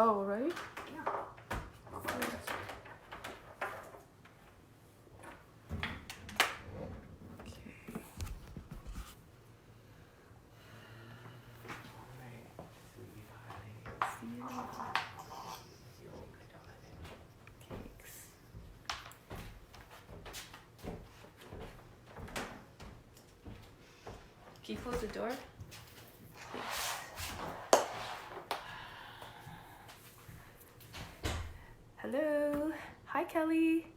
Oh, right? Yeah. Can you close the door? Hello. Hi, Kelly.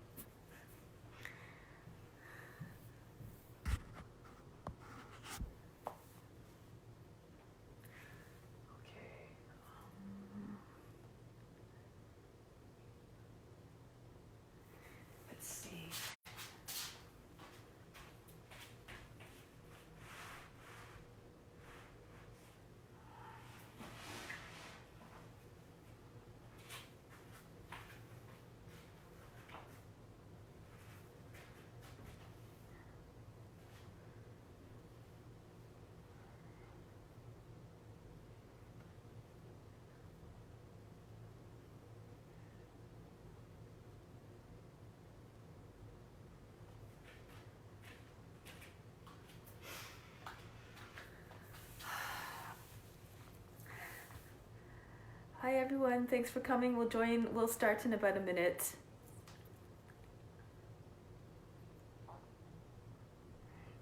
Okay. Let's see. Hi everyone, thanks for coming. We'll start in about a minute.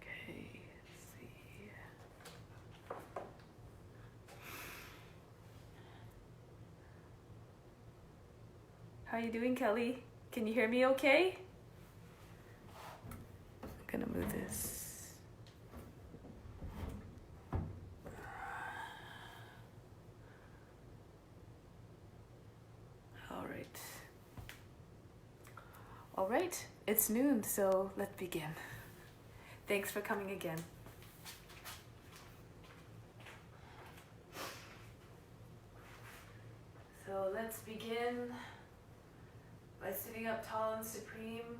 Okay, let's see. How are you doing, Kelly? Can you hear me okay? I'm gonna move this. All right, it's noon, so let's begin. Thanks for coming again. So let's begin by sitting up tall and supreme.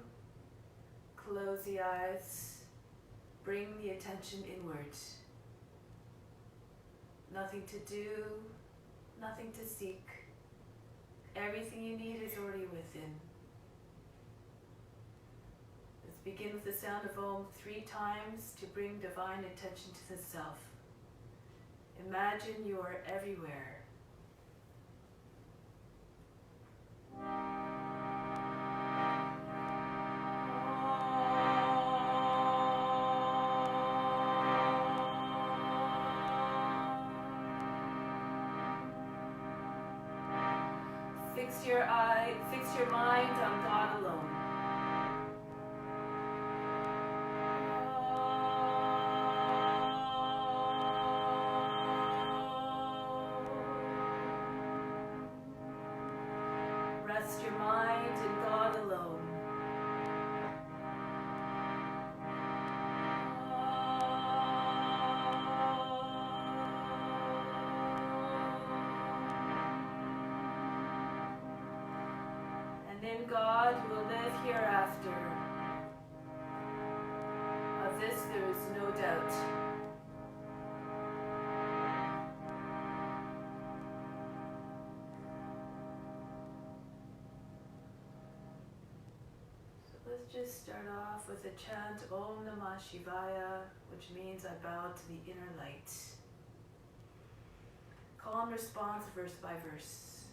Close the eyes. Bring the attention inward. Nothing to do, nothing to seek. Everything you need is already within. Let's begin with the sound of Om 3 times to bring divine attention to the self. Imagine you are everywhere. Fix your mind on God alone. Rest your mind in God alone. In God who will live hereafter. Of this there is no doubt. So let's just start off with a chant Om Namah Shivaya, which means I bow to the inner light. Call and response verse by verse.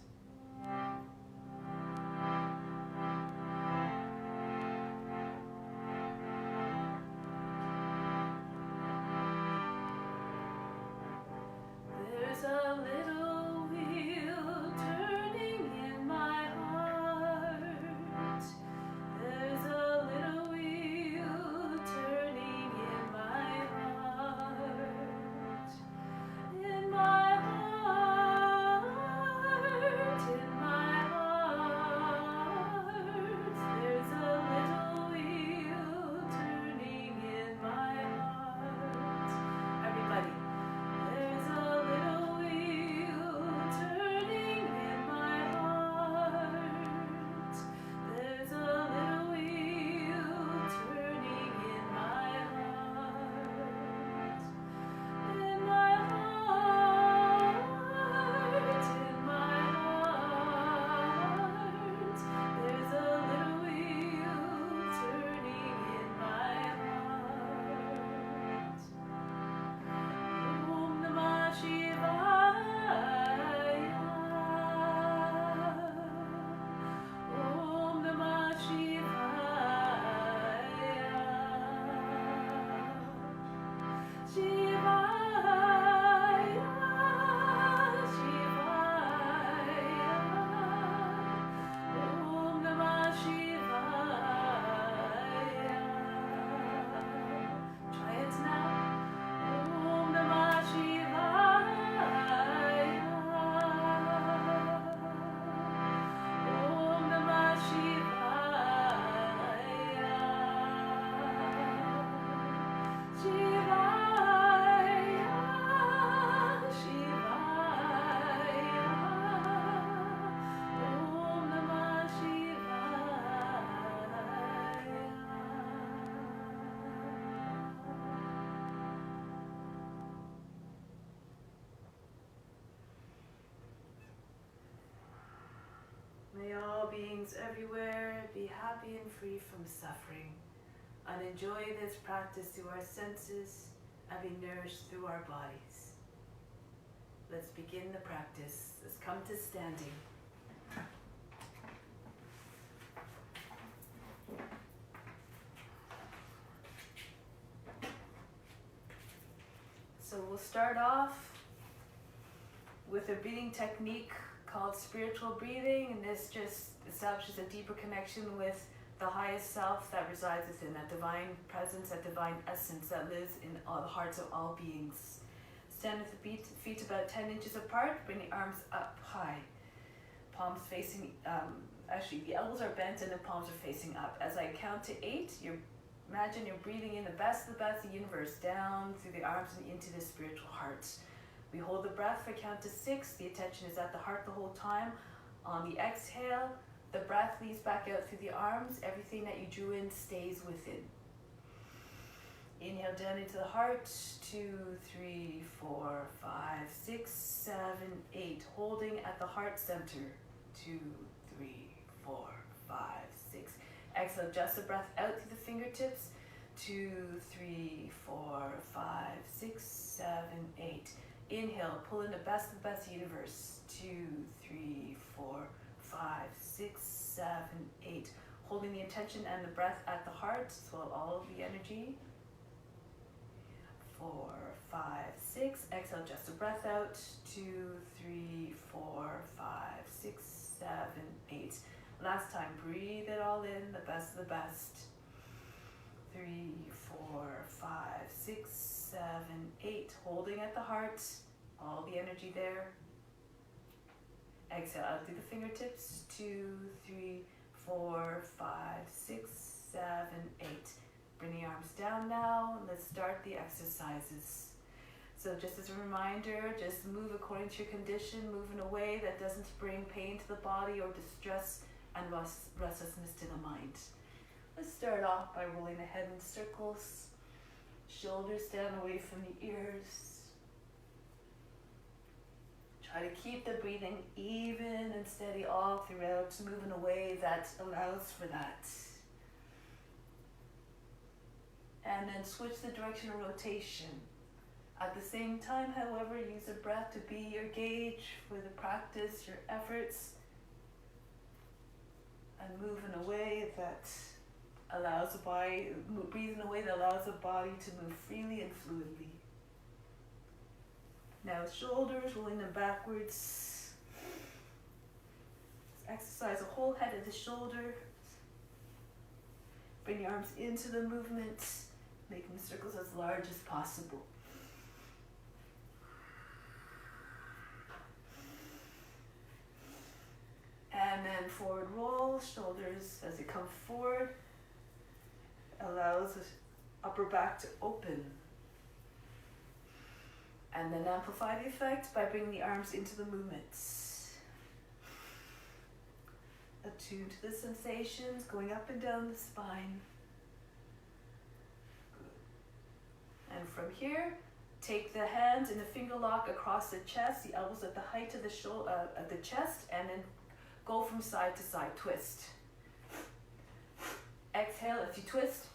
There's a little wheel turning in my heart. There's a little wheel turning in my heart. In my heart, in my heart. beings everywhere, be happy and free from suffering, and enjoy this practice through our senses and be nourished through our bodies. Let's begin the practice. Let's come to standing. So we'll start off with a breathing technique called spiritual breathing, and this just establishes a deeper connection with the highest self that resides within, that divine presence, that divine essence that lives in all the hearts of all beings. Stand with the feet about 10 inches apart, bring the arms up high, palms facing, actually the elbows are bent and the palms are facing up. As I count to 8, imagine you're breathing in the best of the universe down through the arms and into the spiritual heart. We hold the breath for count to 6. The attention is at the heart the whole time. On the exhale, the breath leads back out through the arms. Everything that you drew in stays within. Inhale down into the heart. 2, 3, 4, 5, 6, 7, 8. Holding at the heart center. 2, 3, 4, 5, 6. Exhale, adjust the breath out through the fingertips. 2, 3, 4, 5, 6, 7, 8. Inhale, pull in the best of the best universe. 2, 3, 4, 5, 6, 7, 8. Holding the intention and the breath at the heart, swallow all of the energy. 4, 5, 6. Exhale, adjust the breath out. 2, 3, 4, 5, 6, 7, 8. Last time, breathe it all in, the best of the best. 3, 4, 5, 6, 7, 8. Holding at the heart, all the energy there. Exhale out through the fingertips. 2, 3, 4, 5, 6, 7, 8. Bring the arms down now. Let's start the exercises. So just as a reminder, just move according to your condition. Move in a way that doesn't bring pain to the body or distress and restlessness to the mind. Let's start off by rolling the head in circles. Shoulders down away from the ears. Try to keep the breathing even and steady all throughout. Move in a way that allows for that. And then switch the direction of rotation. At the same time, however, use the breath to be your gauge for the practice, your efforts. And move in a way that allows the body, breathe in a way that allows the body to move freely and fluidly. Now shoulders, rolling them backwards. Exercise the whole head of the shoulder. Bring your arms into the movement, making the circles as large as possible. And then forward roll, shoulders as they come forward. Allows the upper back to open. And then amplify the effect by bringing the arms into the movements. Attune to the sensations going up and down the spine. Good. And from here, take the hands in a finger lock across the chest, the elbows at the height of the chest, and then go from side to side, twist. Exhale as you twist.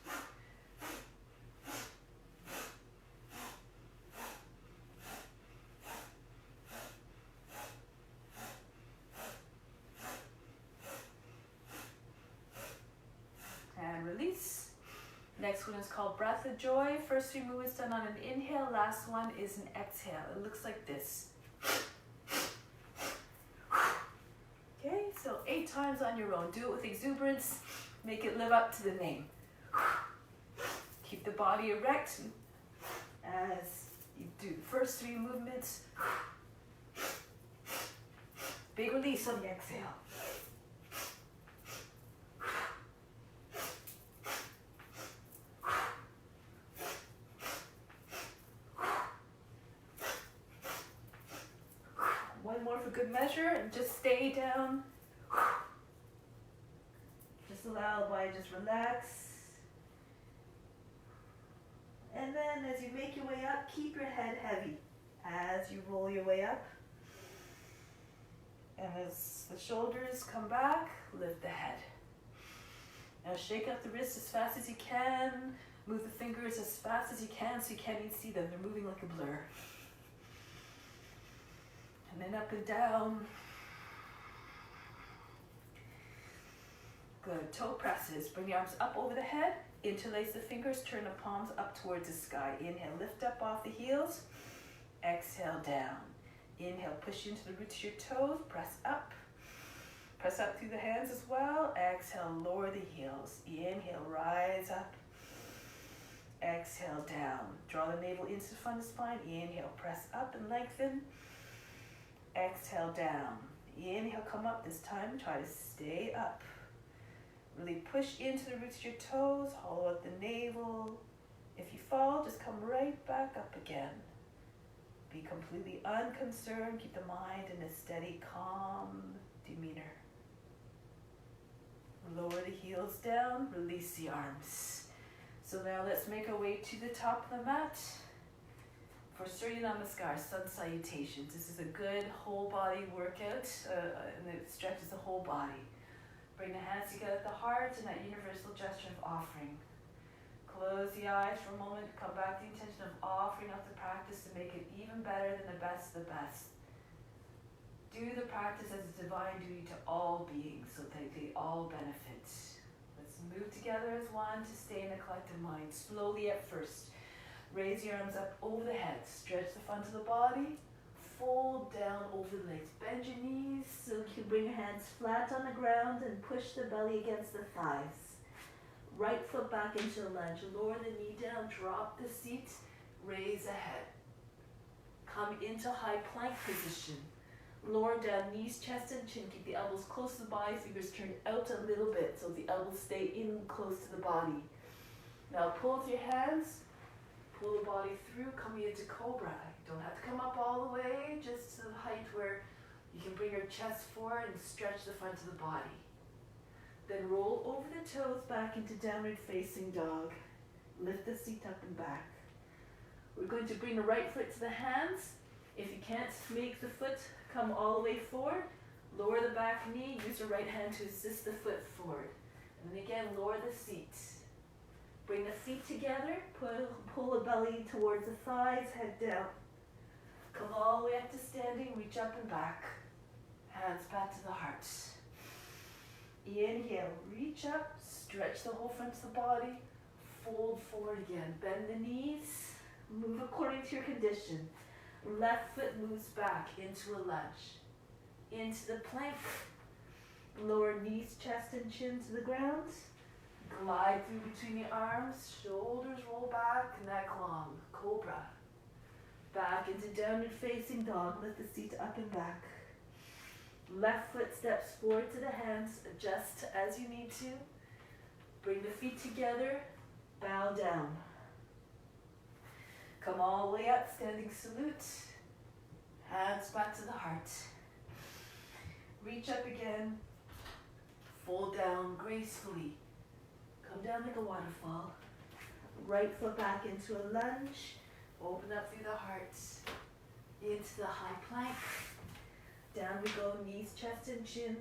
And release. Next one is called Breath of Joy. First 3 movements done on an inhale, last one is an exhale. It looks like this. Okay, so 8 times on your own. Do it with exuberance. Make it live up to the name. Keep the body erect as you do the first 3 movements. Big release on the exhale. One more for good measure, and just stay down. Just allow the body just relax. And then as you make your way up, keep your head heavy as you roll your way up. And as the shoulders come back, lift the head. Now shake up the wrists as fast as you can. Move the fingers as fast as you can so you can't even see them. They're moving like a blur. And then up and down. Good. Toe presses. Bring the arms up over the head. Interlace the fingers. Turn the palms up towards the sky. Inhale, lift up off the heels. Exhale, down. Inhale, push into the roots of your toes. Press up. Press up through the hands as well. Exhale, lower the heels. Inhale, rise up. Exhale, down. Draw the navel into the front of the spine. Inhale, press up and lengthen. Exhale, down. Inhale, come up. This time, try to stay up. Really push into the roots of your toes. Hollow out the navel. If you fall, just come right back up again. Be completely unconcerned. Keep the mind in a steady, calm demeanor. Lower the heels down. Release the arms. So now let's make our way to the top of the mat for Surya Namaskar, Sun Salutations. This is a good whole body workout and it stretches the whole body. Bring the hands together at the heart and that universal gesture of offering. Close the eyes for a moment. Come back to the intention of offering up the practice to make it even better than the best of the best. Do the practice as a divine duty to all beings so that they all benefit. Let's move together as one to stay in a collective mind. Slowly at first. Raise your arms up over the head. Stretch the front of the body. Fold down over the legs. Bend your knees so you can bring your hands flat on the ground and push the belly against the thighs. Right foot back into a lunge. Lower the knee down. Drop the seat. Raise the head. Come into high plank position. Lower down, knees, chest, and chin. Keep the elbows close to the body, fingers turned out a little bit so the elbows stay in close to the body. Now pull with your hands, pull the body through, coming into Cobra. You don't have to come up all the way, just to the height where you can bring your chest forward and stretch the front of the body. Then roll over the toes back into downward facing dog. Lift the seat up and back. We're going to bring the right foot to the hands. If you can't make the foot come all the way forward, lower the back knee, use the right hand to assist the foot forward. And then again, lower the seat. Bring the feet together, pull the belly towards the thighs, head down. Come all the way up to standing, reach up and back. Hands back to the heart. Inhale, reach up, stretch the whole front of the body, fold forward again. Bend the knees, move according to your condition. Left foot moves back into a lunge. Into the plank. Lower knees, chest, and chin to the ground. Glide through between the arms. Shoulders roll back, neck long. Cobra. Back into downward facing dog. Lift the seat up and back. Left foot steps forward to the hands. Adjust as you need to. Bring the feet together. Bow down. Come all the way up, standing salute. Hands back to the heart. Reach up again. Fold down gracefully. Come down like a waterfall. Right foot back into a lunge. Open up through the heart. Into the high plank. Down we go, knees, chest, and chin.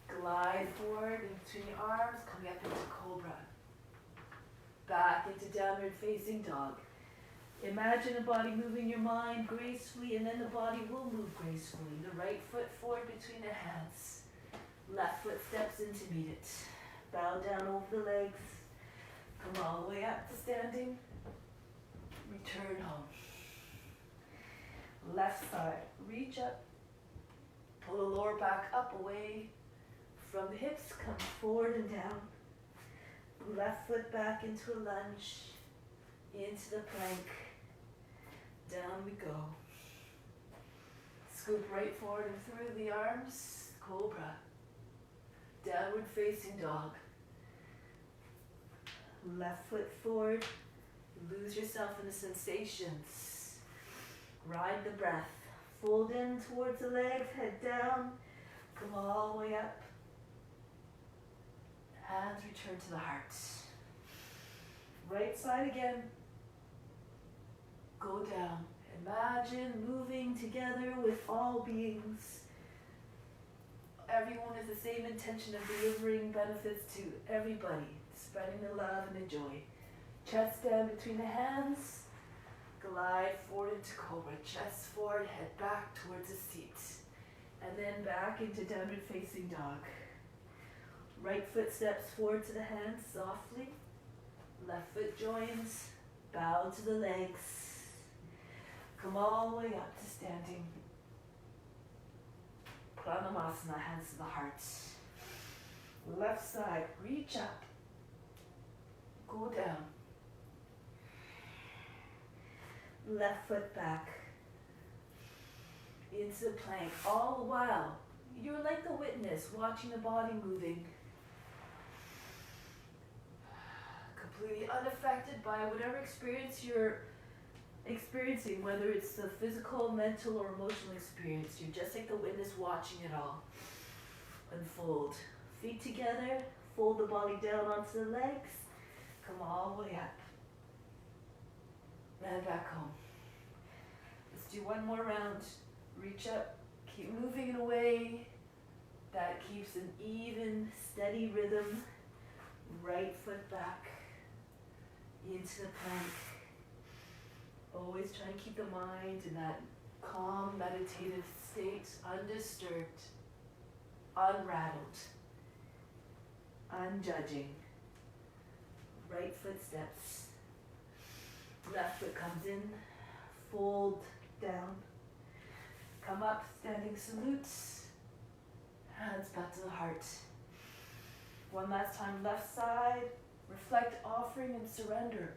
Glide forward in between the arms, coming up into Cobra. Back into downward facing dog. Imagine the body moving your mind gracefully, and then the body will move gracefully. The right foot forward between the hands. Left foot steps in to meet it. Bow down over the legs. Come all the way up to standing. Return home. Left side, reach up. Pull the lower back up away from the hips. Come forward and down. Left foot back into a lunge. Into the plank. Down we go. Scoop right forward and through the arms. Cobra. Downward facing dog. Left foot forward. Lose yourself in the sensations. Ride the breath. Fold in towards the legs. Head down. Come all the way up. Hands return to the heart. Right side again. Go down. Imagine moving together with all beings. everyone has the same intention of delivering benefits to everybody, spreading the love and the joy. Chest down between the hands, glide forward into cobra, chest forward, head back towards the seat, and then back into downward facing dog. Right foot steps forward to the hands softly, left foot joins, bow to the legs, come all the way up to standing. Pranamasana, hands to the heart. Left side, reach up, go down. Left foot back into the plank. All the while, you're like the witness, watching the body moving, completely unaffected by whatever experience you're experiencing, whether it's the physical, mental, or emotional experience. You're just like the witness watching it all unfold. Feet together, fold the body down onto the legs, come all the way up, and back home. Let's do one more round. Reach up, keep moving in a way that keeps an even, steady rhythm. Right foot back into the plank. Always try and keep the mind in that calm, meditative state, undisturbed, unrattled, unjudging. Right foot steps. Left foot comes in, fold down. Come up, standing salutes. Hands back to the heart. One last time, left side. Reflect, offering, and surrender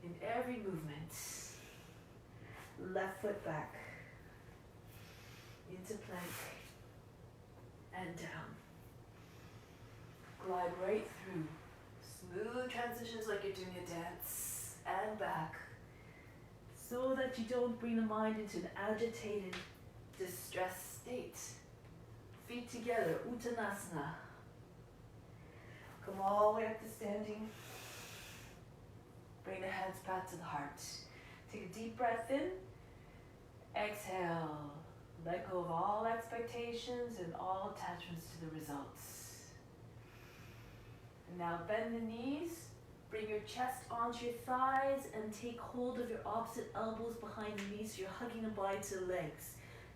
in every movement. Left foot back into plank and down. Glide right through. Smooth transitions like you're doing a dance, and back, so that you don't bring the mind into an agitated, distressed state. Feet together, Uttanasana. Come all the way up to standing. Bring the hands back to the heart. Take a deep breath in. Exhale. Let go of all expectations and all attachments to the results. And now bend the knees. Bring your chest onto your thighs and take hold of your opposite elbows behind the knees so you're hugging the body to the legs.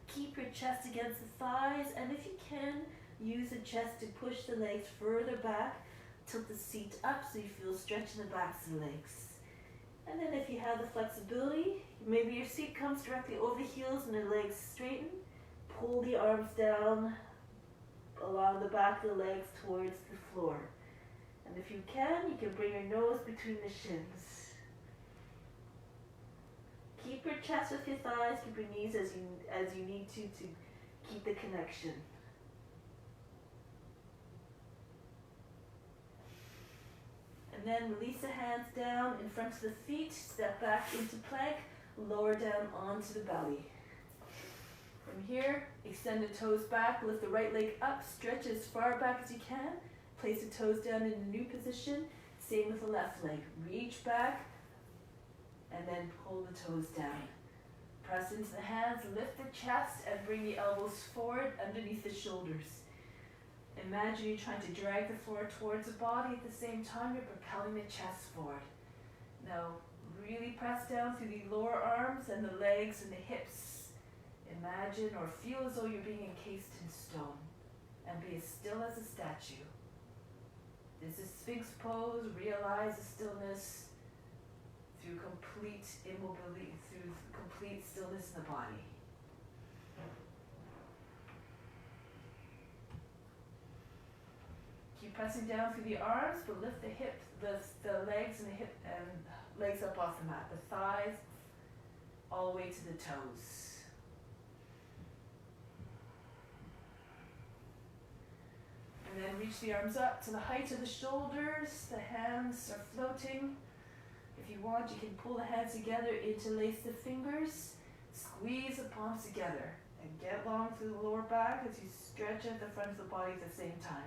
Keep your chest against the thighs, and if you can, use the chest to push the legs further back. Tilt the seat up so you feel stretch in the backs of the legs. And then if you have the flexibility, maybe your seat comes directly over the heels and the legs straighten. Pull the arms down along the back of the legs towards the floor. And if you can bring your nose between the shins. Keep your chest with your thighs, keep your knees as you need to keep the connection. And then release the hands down in front of the feet, step back into plank, lower down onto the belly. From here, extend the toes back, lift the right leg up, stretch as far back as you can, place the toes down in a new position, same with the left leg. Reach back, and then pull the toes down. Press into the hands, lift the chest, and bring the elbows forward underneath the shoulders. Imagine you're trying to drag the floor towards the body. At the same time, you're propelling the chest forward. Now, really press down through the lower arms and the legs and the hips. Imagine or feel as though you're being encased in stone, and be as still as a statue. This is Sphinx pose. Realize the stillness through complete immobility, through complete stillness in the body. Keep pressing down through the arms, but lift the legs and the hip and legs up off the mat. The thighs all the way to the toes. And then reach the arms up to the height of the shoulders. The hands are floating. If you want, you can pull the hands together, interlace the fingers, squeeze the palms together, and get long through the lower back as you stretch out the front of the body at the same time.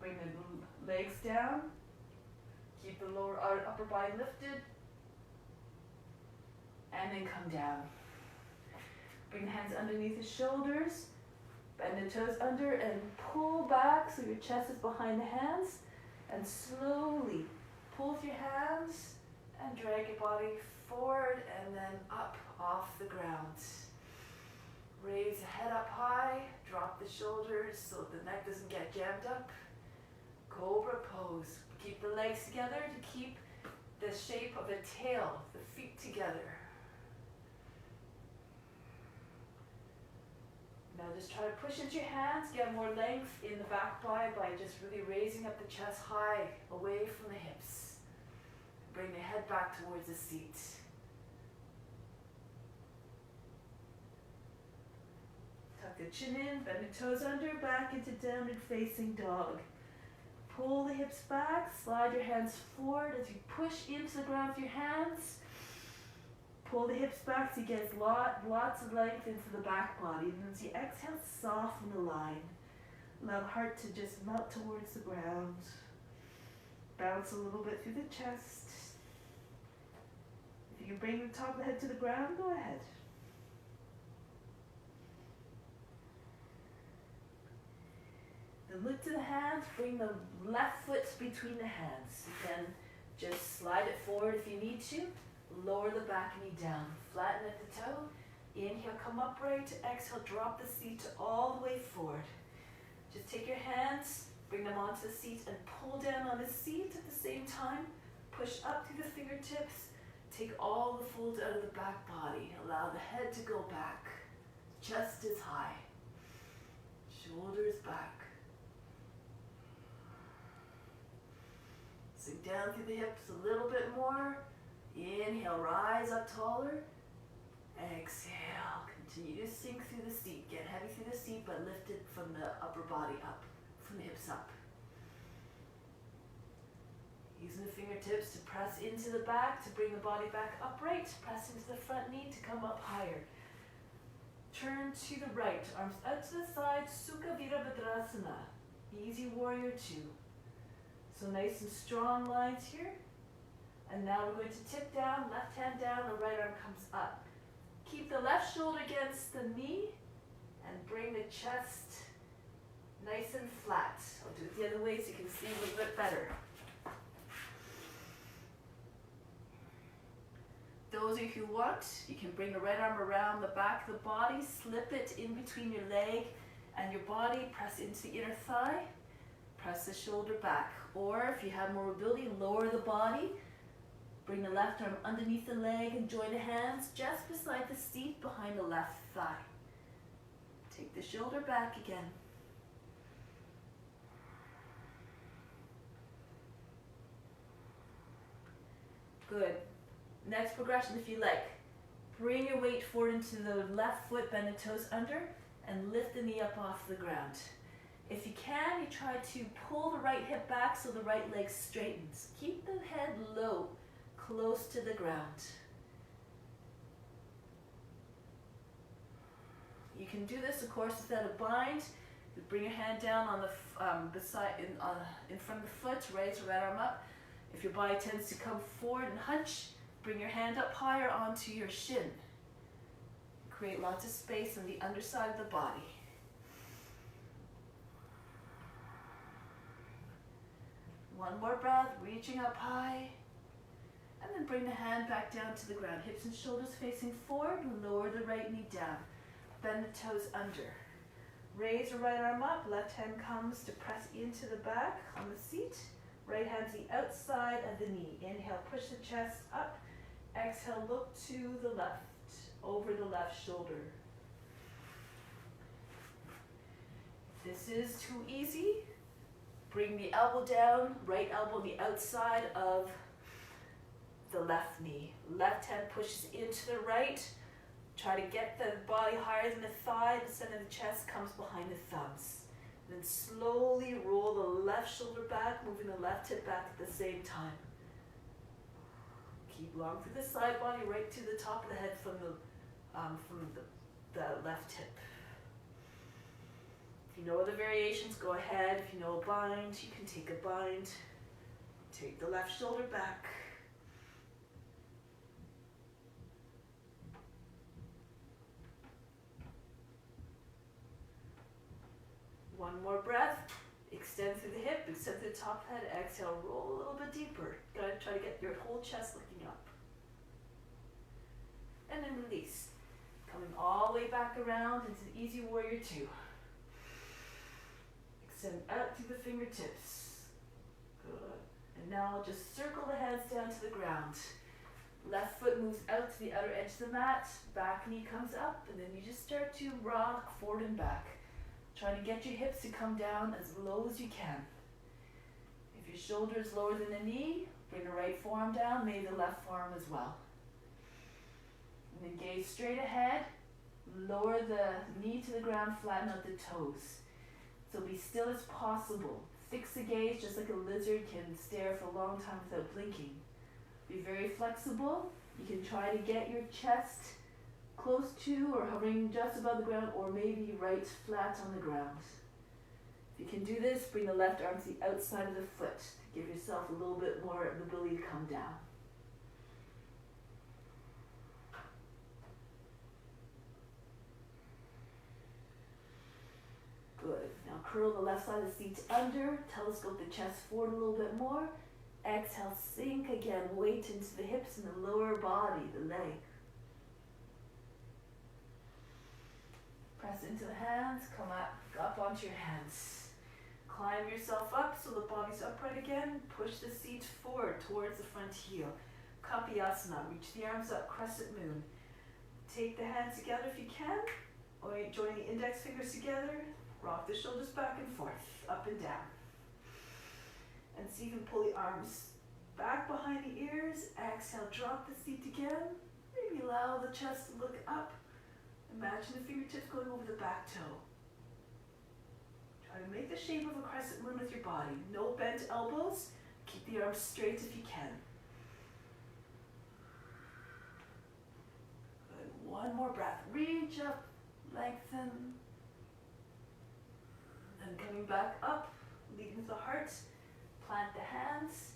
Bring the legs down. Keep the upper body lifted. and then come down. Bring the hands underneath the shoulders, bend the toes under and pull back so your chest is behind the hands, and slowly pull with your hands and drag your body forward and then up off the ground. Raise the head up high, drop the shoulders so the neck doesn't get jammed up. Cobra pose. Keep the legs together to keep the shape of a tail, the feet together. Now just try to push into your hands, get more length in the back body by just really raising up the chest high, away from the hips. Bring the head back towards the seat. Tuck the chin in, bend the toes under, back into downward facing dog. Pull the hips back, slide your hands forward as you push into the ground with your hands. Pull the hips back so you get lots of length into the back body. And as you exhale, soften the line. Allow the heart to just melt towards the ground. Bounce a little bit through the chest. If you can bring the top of the head to the ground, go ahead. Then look to the hands, bring the left foot between the hands. Again, just slide it forward if you need to. Lower the back knee down. Flatten at the toe. Inhale, come upright. Exhale, drop the seat all the way forward. Just take your hands, bring them onto the seat and pull down on the seat at the same time. Push up through the fingertips. Take all the fold out of the back body. Allow the head to go back. Chest is high. Shoulders back. Sink down through the hips a little bit more. Inhale, rise up taller. Exhale, continue to sink through the seat. Get heavy through the seat, but lift it from the upper body up, from the hips up. Using the fingertips to press into the back, to bring the body back upright. Press into the front knee to come up higher. Turn to the right, arms out to the side, Sukha Virabhadrasana. Easy warrior two. So nice and strong lines here. And now we're going to tip down, left hand down, the right arm comes up. Keep the left shoulder against the knee and bring the chest nice and flat. I'll do it the other way so you can see a little bit better. Those of you who want, you can bring the right arm around the back of the body, slip it in between your leg and your body, press into the inner thigh, press the shoulder back. Or if you have more mobility, lower the body, bring the left arm underneath the leg and join the hands just beside the seat behind the left thigh. Take the shoulder back again. Good. Next progression, if you like, bring your weight forward into the left foot, bend the toes under, and lift the knee up off the ground. If you can, you try to pull the right hip back so the right leg straightens. Keep the head low, close to the ground. You can do this, of course, without a bind. You bring your hand down on the in front of the foot, raise your right arm up. If your body tends to come forward and hunch, bring your hand up higher onto your shin. Create lots of space on the underside of the body. One more breath, reaching up high. And then bring the hand back down to the ground. Hips and shoulders facing forward. Lower the right knee down. Bend the toes under. Raise the right arm up. Left hand comes to press into the back on the seat. Right hand's the outside of the knee. Inhale, push the chest up. Exhale, look to the left, over the left shoulder. If this is too easy, bring the elbow down, right elbow on the outside of the left knee. Left hand pushes into the right. Try to get the body higher than the thigh. The center of the chest comes behind the thumbs. Then slowly roll the left shoulder back, moving the left hip back at the same time. Keep long through the side body, right to the top of the head from the left hip. If you know other variations, go ahead. If you know a bind, you can take a bind. Take the left shoulder back. One more breath. Extend through the hip, extend through the top head. Exhale, roll a little bit deeper. Gotta try to get your whole chest looking up. And then release. Coming all the way back around into the easy warrior 2. Extend out through the fingertips. Good. And now just circle the hands down to the ground. Left foot moves out to the outer edge of the mat. Back knee comes up, and then you just start to rock forward and back. Try to get your hips to come down as low as you can. If your shoulder is lower than the knee, bring the right forearm down, maybe the left forearm as well. And then gaze straight ahead. Lower the knee to the ground, flatten out the toes. So be still as possible. Fix the gaze just like a lizard can stare for a long time without blinking. Be very flexible. You can try to get your chest close to or hovering just above the ground, or maybe right flat on the ground. If you can do this, bring the left arm to the outside of the foot to give yourself a little bit more ability to come down. Good. Now curl the left side of the seat under, telescope the chest forward a little bit more. Exhale, sink again, weight into the hips and the lower body, the leg. Press into the hands, come up onto your hands. Climb yourself up so the body's upright again. Push the seat forward towards the front heel. Kapiyasana, reach the arms up, crescent moon. Take the hands together if you can, or join the index fingers together. Rock the shoulders back and forth, up and down. And see if you can pull the arms back behind the ears. Exhale, drop the seat again. Maybe allow the chest to look up. Imagine the fingertips going over the back toe. Try to make the shape of a crescent moon with your body. No bent elbows. Keep the arms straight if you can. Good. One more breath. Reach up, lengthen. And coming back up, leading with the heart. Plant the hands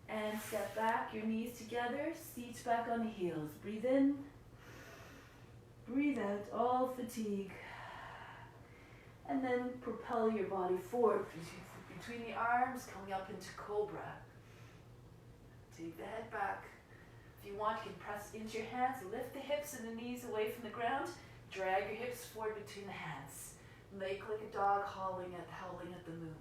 and step back, your knees together, seat back on the heels. Breathe in, breathe out, all fatigue. And then propel your body forward between the arms, coming up into cobra. Take the head back. If you want, you can press into your hands, lift the hips and the knees away from the ground, drag your hips forward between the hands. Make like a dog howling at the moon.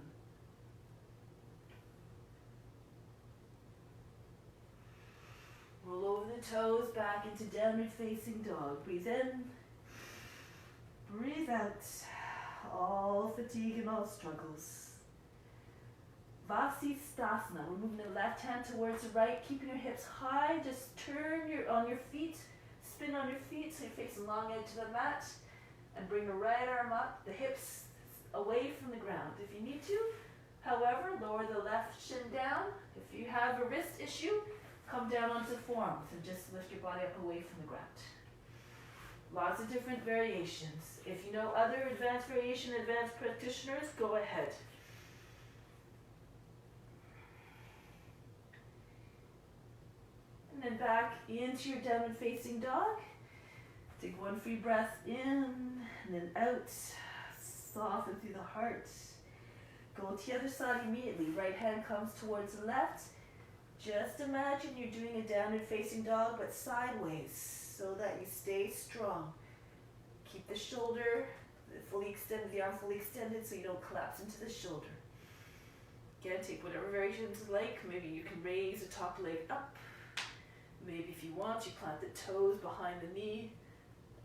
Roll over the toes, back into downward facing dog. Breathe in, breathe out. All fatigue and all struggles. Vasisthasana. We're moving the left hand towards the right, keeping your hips high. Just turn on your feet, spin on your feet so you're facing long edge to the mat. And bring the right arm up, the hips away from the ground. If you need to, however, lower the left shin down. If you have a wrist issue, come down onto the forearms and just lift your body up away from the ground. Lots of different variations. If you know other advanced practitioners, go ahead. And then back into your downward facing dog. Take one free breath in and then out. Soften through the heart. Go to the other side immediately. Right hand comes towards the left. Just imagine you're doing a downward facing dog but sideways so that you stay strong. Keep the shoulder fully extended, the arm fully extended so you don't collapse into the shoulder. Again, take whatever variations you like. Maybe you can raise the top leg up. Maybe if you want, you plant the toes behind the knee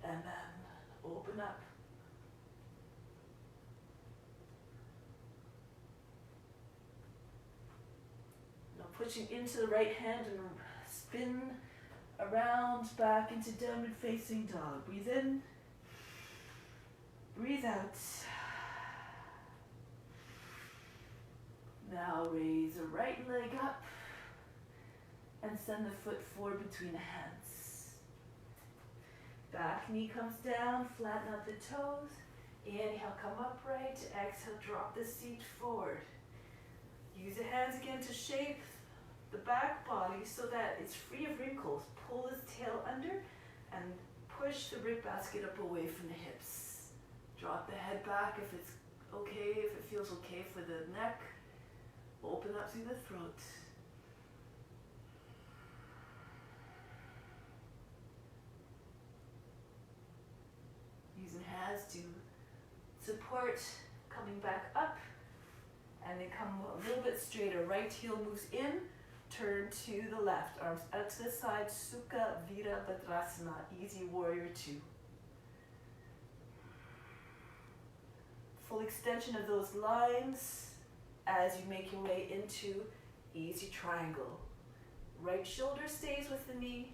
and then open up. Now pushing into the right hand and spin around back into downward facing dog. Breathe in, breathe out. Now raise the right leg up and send the foot forward between the hands. Back knee comes down, flatten out the toes. Inhale, come upright. Exhale, drop the seat forward. Use the hands again to shape the back body so that it's free of wrinkles. Pull his tail under and push the rib basket up away from the hips. Drop the head back if it's okay, if it feels okay for the neck, open up through the throat. Using hands to support coming back up, and then come a little bit straighter. Right heel moves in, turn to the left, arms out to the side, Sukha Virabhadrasana, easy warrior 2. Full extension of those lines as you make your way into easy triangle. Right shoulder stays with the knee,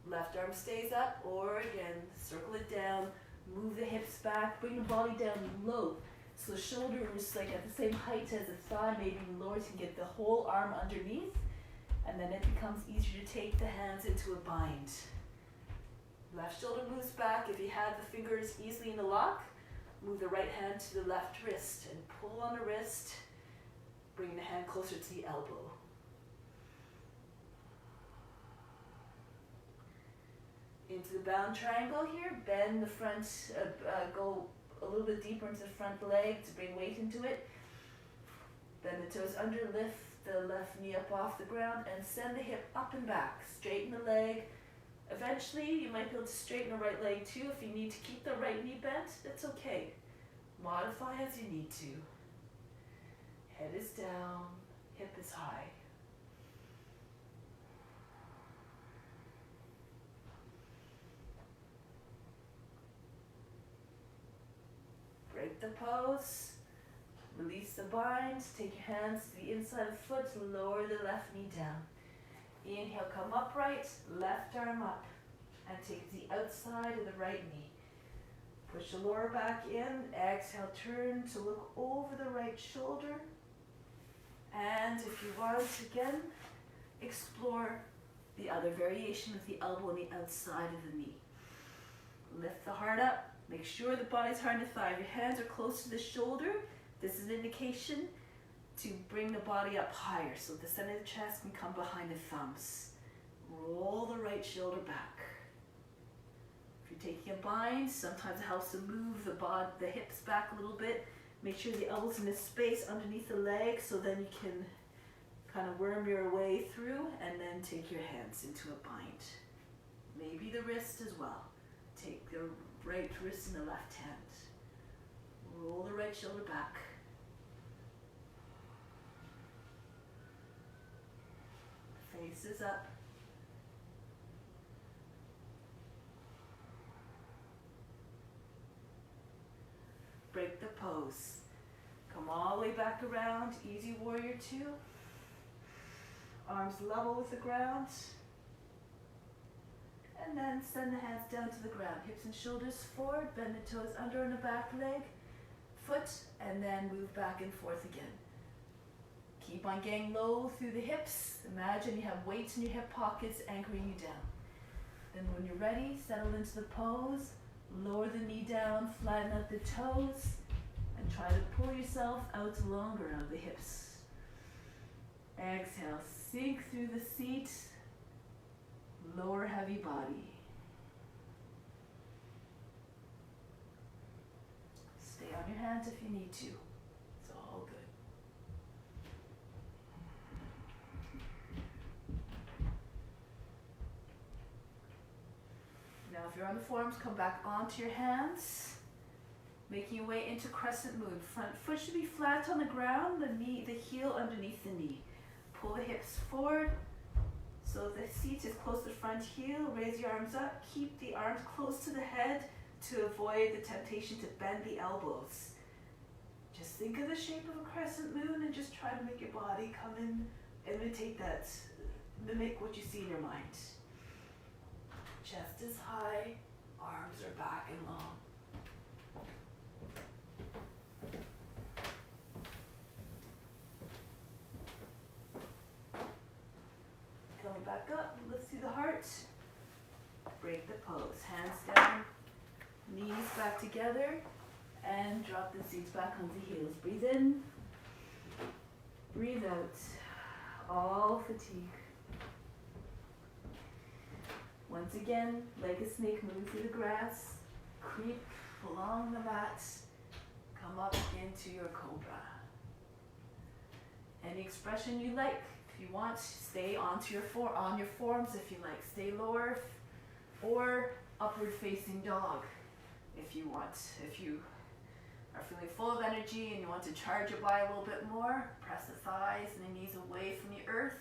left arm stays up, or again, circle it down, move the hips back, bring the body down low. So the shoulders like at the same height as the thigh, maybe lower, so you can get the whole arm underneath, and then it becomes easier to take the hands into a bind. Left shoulder moves back. If you have the fingers easily in the lock, move the right hand to the left wrist and pull on the wrist, bring the hand closer to the elbow. Into the bound triangle here, bend the front, go a little bit deeper into the front leg to bring weight into it. Bend the toes under, lift the left knee up off the ground and send the hip up and back. Straighten the leg. Eventually you might be able to straighten the right leg too. If you need to keep the right knee bent, that's okay. Modify as you need to. Head is down, hip is high. Break the pose, release the bind, take your hands to the inside of the foot, lower the left knee down. Inhale, come upright, left arm up, and take the outside of the right knee. Push the lower back in, exhale, turn to look over the right shoulder. And if you want, again, explore the other variation with the elbow on the outside of the knee. Lift the heart up. Make sure the body's hard on the thigh. If your hands are close to the shoulder, this is an indication to bring the body up higher so the center of the chest can come behind the thumbs. Roll the right shoulder back. If you're taking a bind, sometimes it helps to move the hips back a little bit. Make sure the elbows in the space underneath the leg so then you can kind of worm your way through and then take your hands into a bind. Maybe the wrist as well. Take the right wrist in the left hand. Roll the right shoulder back. Face is up. Break the pose. Come all the way back around, easy warrior 2. Arms level with the ground. And then send the hands down to the ground. Hips and shoulders forward, bend the toes under on the back leg, foot, and then move back and forth again. Keep on getting low through the hips. Imagine you have weights in your hip pockets anchoring you down. Then when you're ready, settle into the pose, lower the knee down, flatten out the toes, and try to pull yourself out longer out of the hips. Exhale, sink through the seat. Lower heavy body. Stay on your hands if you need to. It's all good. Now if you're on the forearms, come back onto your hands. Making your way into crescent moon. Front foot should be flat on the ground, the heel underneath the knee. Pull the hips forward. So the seat is close to the front heel, raise your arms up, keep the arms close to the head to avoid the temptation to bend the elbows. Just think of the shape of a crescent moon and just try to make your body come in, imitate that, mimic what you see in your mind. Chest is high, arms are back and long. Coming back up, lift through the heart, break the pose, hands down, knees back together, and drop the seats back onto the heels. Breathe in, breathe out, all fatigue. Once again, like a snake, move through the grass, creep along the mat, come up again. into your cobra. Any expression you like. If you want, stay onto on your forearms if you like. Stay lower, or upward facing dog if you want. If you are feeling full of energy and you want to charge your body a little bit more, press the thighs and the knees away from the earth.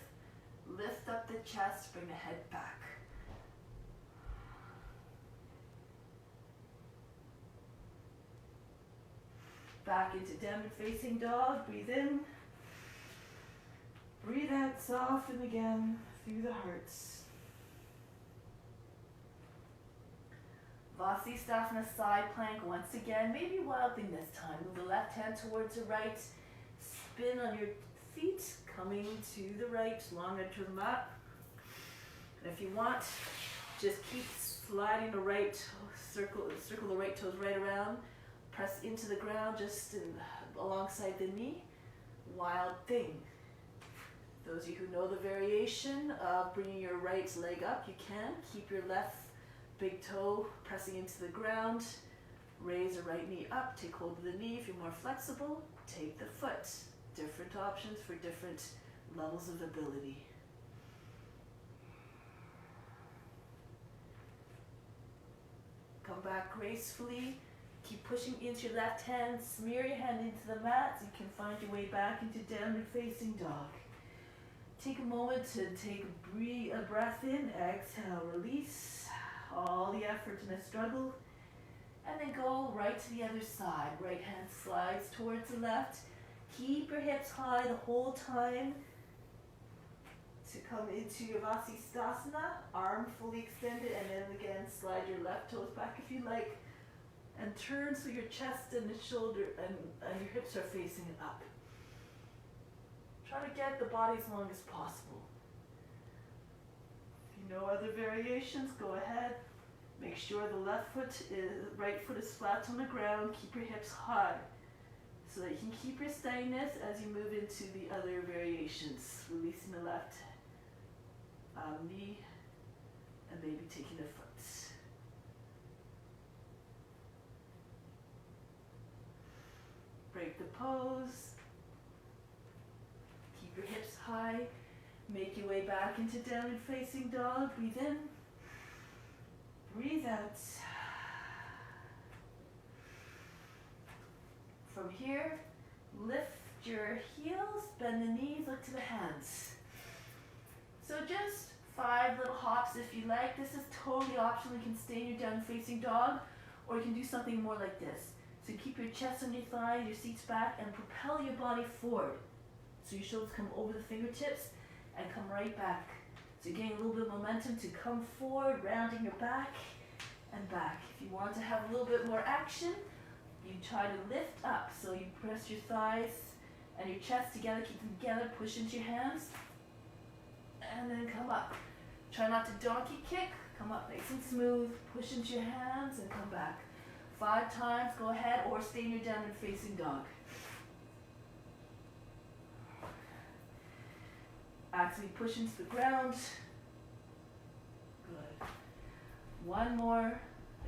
Lift up the chest, bring the head back. Back into downward facing dog. Breathe in. Breathe out, soften again through the hearts. Vasisthasana, side plank once again. Maybe wild thing this time. Move the left hand towards the right. Spin on your feet, coming to the right, longer to the mat. And if you want, just keep sliding the right, circle the right toes right around. Press into the ground just alongside the knee. Wild thing. Those of you who know the variation of bringing your right leg up, you can. Keep your left big toe pressing into the ground. Raise the right knee up. Take hold of the knee. If you're more flexible, take the foot. Different options for different levels of ability. Come back gracefully. Keep pushing into your left hand. Smear your hand into the mat so you can find your way back into downward facing dog. Take a moment to take a breath in. Exhale, release all the effort and the struggle. And then go right to the other side. Right hand slides towards the left. Keep your hips high the whole time to come into your Vasisthasana. Arm fully extended, and then again slide your left toes back if you like. And turn so your chest and the shoulder and your hips are facing up. Try to get the body as long as possible. If you know other variations, go ahead. Make sure the right foot is flat on the ground. Keep your hips high so that you can keep your steadiness as you move into the other variations. Releasing the left knee and maybe taking the foot. Break the pose. Keep your hips high. Make your way back into downward facing dog. Breathe in. Breathe out. From here, lift your heels, bend the knees, look to the hands. So just 5 little hops if you like. This is totally optional. You can stay in your downward facing dog, or you can do something more like this. So keep your chest on your thighs, your seats back, and propel your body forward. So your shoulders come over the fingertips and come right back. So you're getting a little bit of momentum to come forward, rounding your back and back. If you want to have a little bit more action, you try to lift up. So you press your thighs and your chest together, keep them together, push into your hands, and then come up. Try not to donkey kick, come up nice and smooth, push into your hands and come back. 5 times, go ahead, or stay in your downward facing dog. Actively push into the ground. Good. 1 more.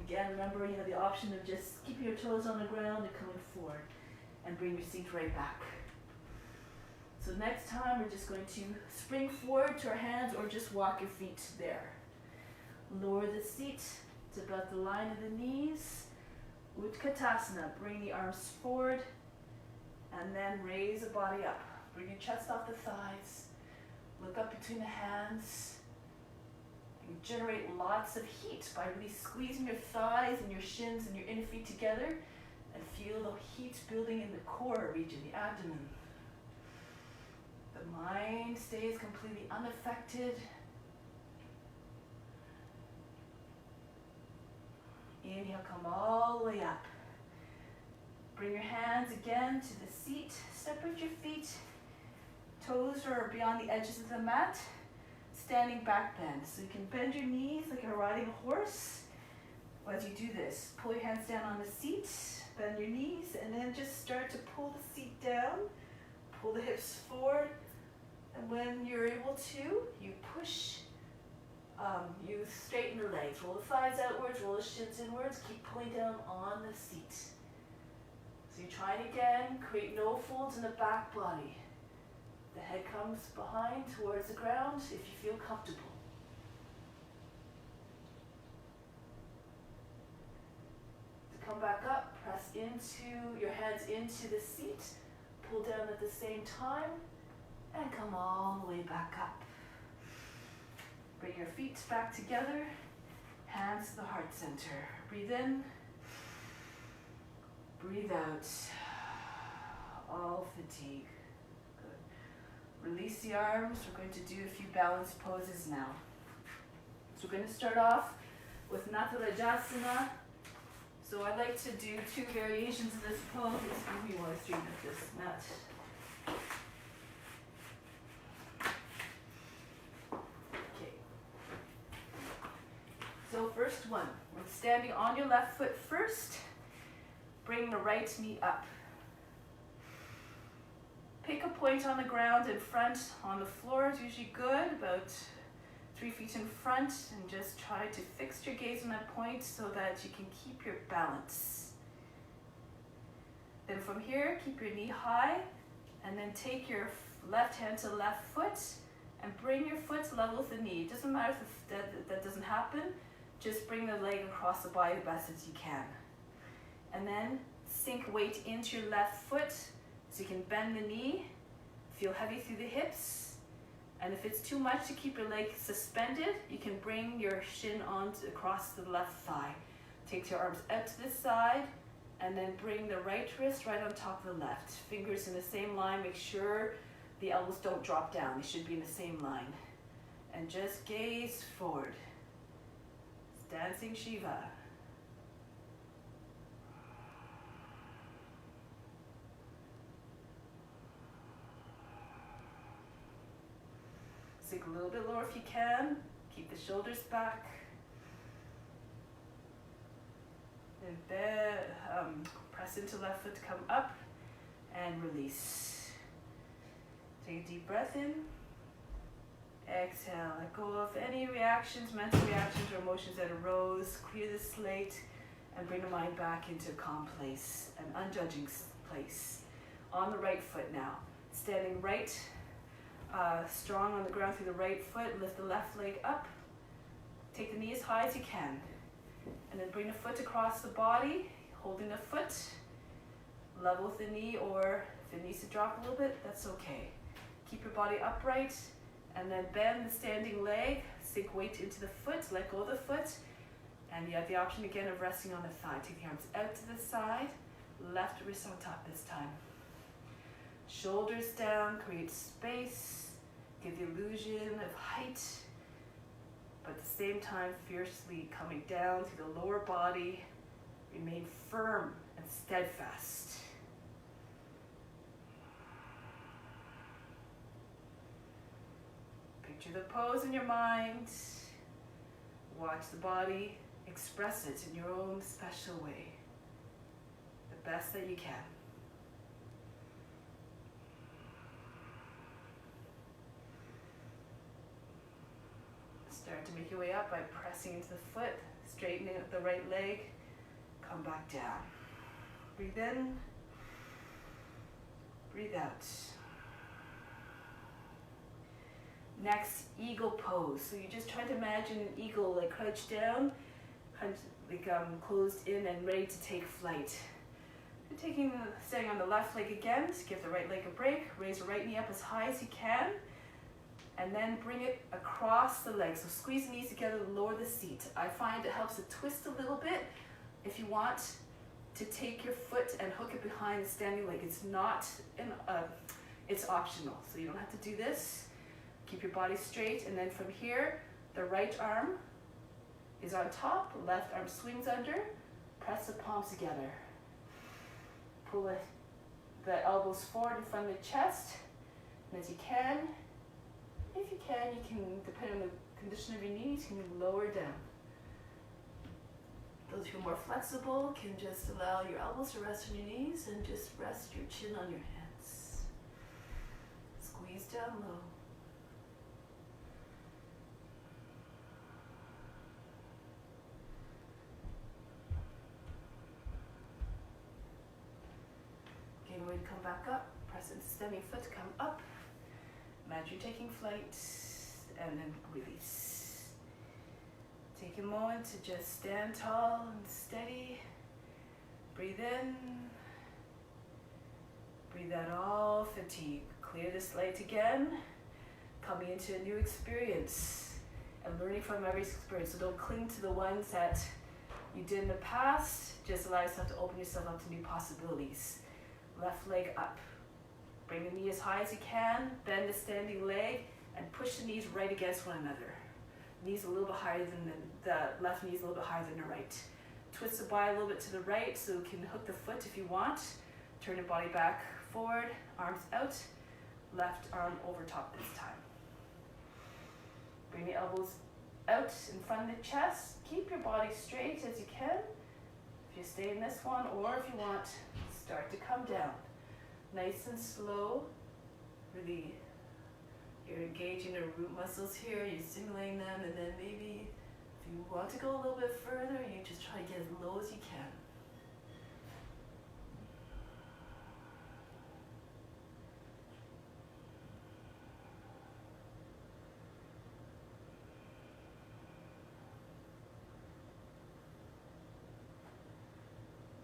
Again, remember you have the option of just keeping your toes on the ground and coming forward. And bring your seat right back. So next time we're just going to spring forward to our hands or just walk your feet there. Lower the seat to about the line of the knees. Utkatasana, bring the arms forward and then raise the body up. Bring your chest off the thighs. Look up between the hands. You generate lots of heat by really squeezing your thighs and your shins and your inner feet together, and feel the heat building in the core region, the abdomen. The mind stays completely unaffected. Inhale, come all the way up. Bring your hands again to the seat. Separate your feet. Toes are beyond the edges of the mat. Standing back bend. So you can bend your knees like you're riding a horse. As you do this, pull your hands down on the seat, bend your knees, and then just start to pull the seat down. Pull the hips forward. And when you're able to, you push. You straighten the legs, roll the thighs outwards, roll the shins inwards, keep pulling down on the seat. So you're trying again, create no folds in the back body. The head comes behind towards the ground if you feel comfortable. To come back up, press into your hands into the seat, pull down at the same time, and come all the way back up. Bring your feet back together, hands to the heart center. Breathe in, breathe out, all fatigue. Good. Release the arms. We're going to do a few balance poses now. So we're going to start off with Natarajasana. So I like to do 2 variations of this pose. Excuse me while I straighten up this mat. Okay. So first one, we're standing on your left foot first. Bring the right knee up. Pick a point on the ground in front. On the floor is usually good, about 3 feet in front, and just try to fix your gaze on that point so that you can keep your balance. Then from here, keep your knee high, and then take your left hand to the left foot and bring your foot level with the knee. It doesn't matter if that doesn't happen, just bring the leg across the body the best as you can. And then sink weight into your left foot so you can bend the knee, feel heavy through the hips. And if it's too much to keep your leg suspended, you can bring your shin on across the left thigh. Take your arms out to the side, and then bring the right wrist right on top of the left. Fingers in the same line. Make sure the elbows don't drop down. They should be in the same line. And just gaze forward. It's dancing Shiva. Sink a little bit lower if you can. Keep the shoulders back. And press into left foot to come up and release. Take a deep breath in. Exhale. Let go of any reactions, mental reactions or emotions that arose. Clear the slate and bring the mind back into a calm place, an unjudging place. On the right foot now. Standing right, strong on the ground through the right foot. Lift the left leg up. Take the knee as high as you can. And then bring the foot across the body, holding the foot, level with the knee, or if it needs to drop a little bit, that's okay. Keep your body upright, and then bend the standing leg, sink weight into the foot, let go of the foot, and you have the option again of resting on the thigh. Take the arms out to the side, left wrist on top this time. Shoulders down, create space, give the illusion of height, but at the same time fiercely coming down through the lower body. Remain firm and steadfast. Picture the pose in your mind. Watch the body express it in your own special way, the best that you can. Start to make your way up by pressing into the foot, straightening up the right leg, come back down. Breathe in, breathe out. Next, eagle pose. So you just try to imagine an eagle like crouched down, kind of like closed in and ready to take flight. You're standing on the left leg again, just give the right leg a break, raise the right knee up as high as you can, and then bring it across the legs. So squeeze the knees together to lower the seat. I find it helps to twist a little bit. If you want to take your foot and hook it behind the standing leg, it's optional. So you don't have to do this. Keep your body straight, and then from here, the right arm is on top, the left arm swings under, press the palms together. Pull the elbows forward in front of the chest, and as you can, if you can, depending on the condition of your knees, you can lower down. Those who are more flexible can just allow your elbows to rest on your knees and just rest your chin on your hands. Squeeze down low. come back up. Press into standing foot, come up. Imagine you're taking flight, and then release. Take a moment to just stand tall and steady. Breathe in. Breathe out all fatigue. Clear the slate again. Coming into a new experience and learning from every experience. So don't cling to the ones that you did in the past. Just allow yourself to open yourself up to new possibilities. Left leg up. Bring the knee as high as you can. Bend the standing leg and push the knees right against one another. Knees a little bit higher than the left knee is a little bit higher than the right. Twist the body a little bit to the right so you can hook the foot if you want. Turn your body back forward, arms out. Left arm over top this time. Bring the elbows out in front of the chest. Keep your body straight as you can. If you stay in this one, or if you want, start to come down. Nice and slow. Really, you're engaging the root muscles here. You're stimulating them, and then maybe if you want to go a little bit further, you just try to get as low as you can.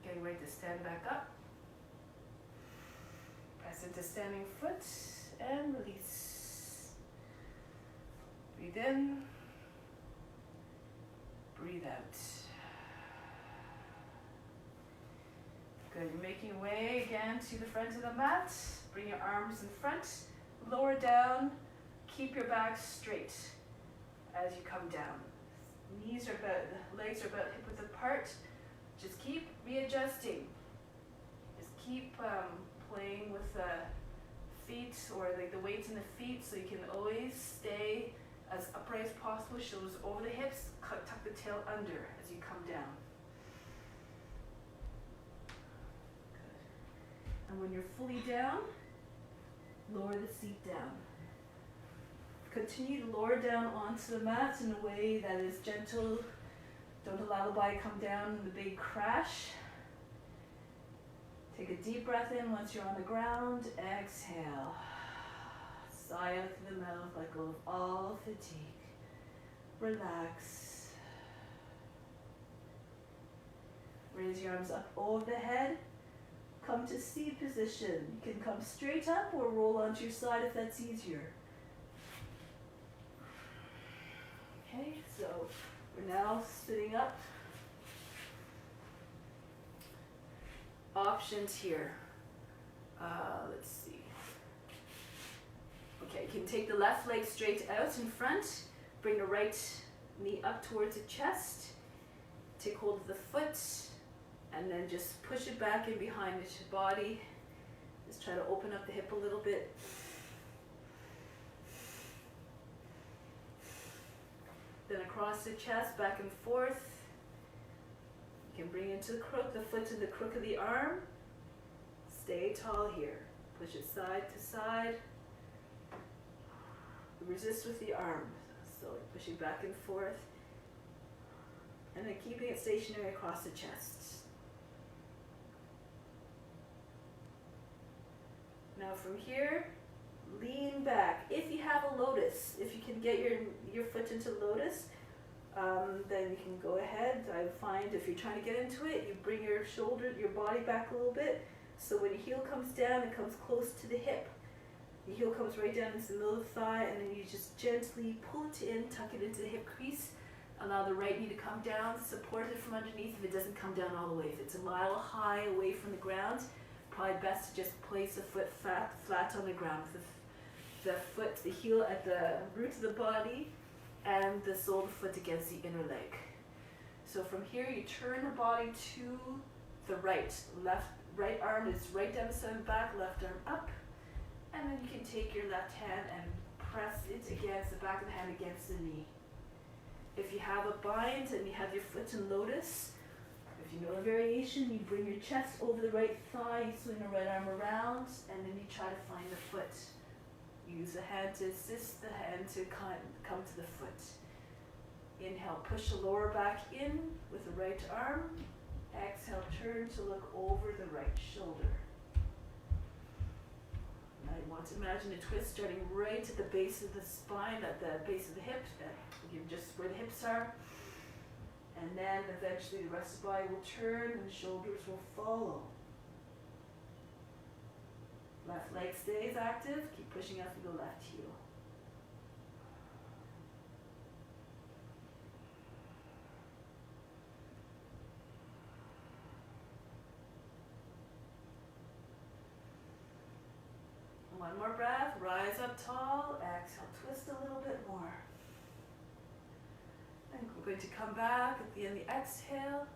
Getting ready to stand back up. Press into standing foot and release. Breathe in. Breathe out. Good. You're making your way again to the front of the mat. Bring your arms in front. Lower down. Keep your back straight as you come down. Knees are about, legs are about hip width apart. Just keep readjusting. Just keep playing with the feet or like the weights in the feet so you can always stay as upright as possible. Shoulders over the hips. Tuck the tail under as you come down. Good. And when you're fully down, lower the seat down. Continue to lower down onto the mat in a way that is gentle. Don't allow the body to come down in the big crash. Take a deep breath in once you're on the ground. Exhale. Sigh out through the mouth, let go of all fatigue. Relax. Raise your arms up over the head. Come to C position. You can come straight up or roll onto your side if that's easier. Okay, so we're now sitting up. Options here. Let's see. Okay, you can take the left leg straight out in front. Bring the right knee up towards the chest. Take hold of the foot and then just push it back in behind the body. Just try to open up the hip a little bit. Then across the chest, back and forth. You can bring into the crook, the foot to the crook of the arm. Stay tall here. Push it side to side. Resist with the arm. So pushing back and forth. And then keeping it stationary across the chest. Now from here, lean back. If you have a lotus, if you can get your foot into lotus, then you can go ahead. I find if you're trying to get into it, you bring your body back a little bit. So when your heel comes down, it comes close to the hip. Your heel comes right down into the middle of the thigh, and then you just gently pull it in, tuck it into the hip crease. Allow the right knee to come down, support it from underneath if it doesn't come down all the way. If it's a mile high away from the ground, probably best to just place the foot flat on the ground. The foot, the heel at the root of the body, and the sole of the foot against the inner leg. So from here, you turn the body to the right. Right arm is right down the side of the back, left arm up. And then you can take your left hand and press it against the back of the hand against the knee. If you have a bind and you have your foot in lotus, if you know the variation, you bring your chest over the right thigh, you swing the right arm around, and then you try to find the foot. Use the hand to assist the hand to come to the foot. Inhale, push the lower back in with the right arm. Exhale, turn to look over the right shoulder. Imagine a twist starting right at the base of the spine, at the base of the hip, just where the hips are. And then eventually the rest of the body will turn and the shoulders will follow. Left leg stays active. Keep pushing up through the left heel. One more breath. Rise up tall. Exhale. Twist a little bit more. And we're going to come back at the end of the exhale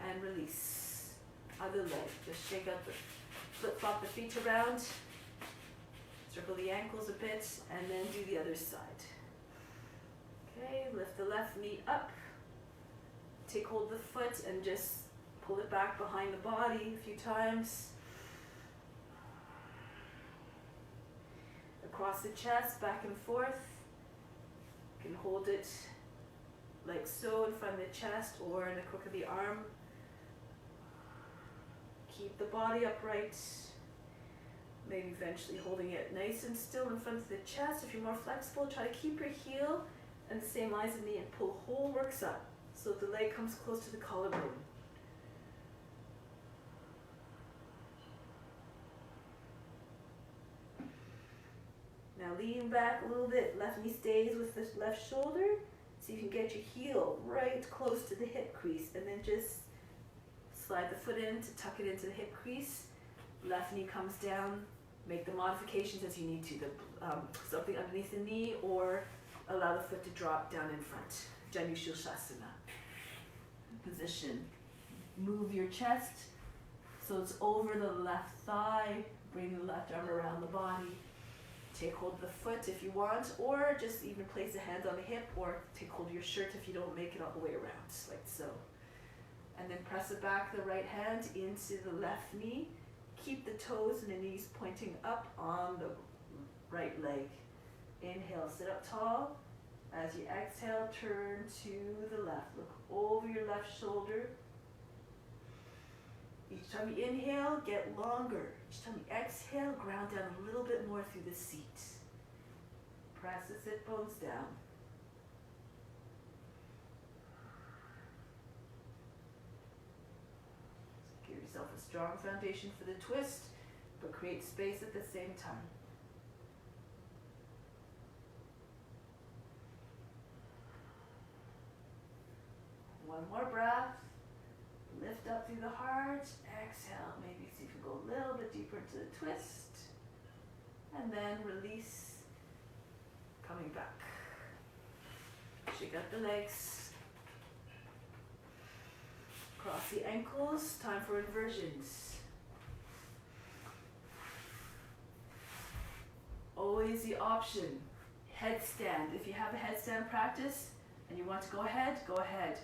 and release. Other leg. Just shake out the flip-flop the feet around. Circle the ankles a bit and then do the other side. Okay, lift the left knee up. Take hold of the foot and just pull it back behind the body a few times. Across the chest, back and forth. You can hold it like so in front of the chest or in the crook of the arm. Keep the body upright. Maybe eventually holding it nice and still in front of the chest. If you're more flexible, try to keep your heel and the same lines of the knee and pull whole works up so the leg comes close to the collarbone. Now lean back a little bit. Left knee stays with the left shoulder. So you can get your heel right close to the hip crease and then just slide the foot in to tuck it into the hip crease. Left knee comes down. Make the modifications as you need to. Something underneath the knee or allow the foot to drop down in front. Janushirshasana. Position. Move your chest so it's over the left thigh. Bring the left arm around the body. Take hold of the foot if you want, or just even place a hand on the hip, or take hold of your shirt if you don't make it all the way around, like so. And then press it back, the right hand into the left knee. Keep the toes and the knees pointing up on the right leg. Inhale, sit up tall. As you exhale, turn to the left. Look over your left shoulder. Each time you inhale, get longer. Each time you exhale, ground down a little bit more through the seat. Press the sit bones down. Give yourself a strong foundation for the twist, but create space at the same time. One more breath. Lift up through the heart. Exhale. Maybe see if you go a little bit deeper into the twist. And then release. Coming back. Shake out the legs. Cross the ankles. Time for inversions. Always the option. Headstand. If you have a headstand practice and you want to go ahead, go ahead.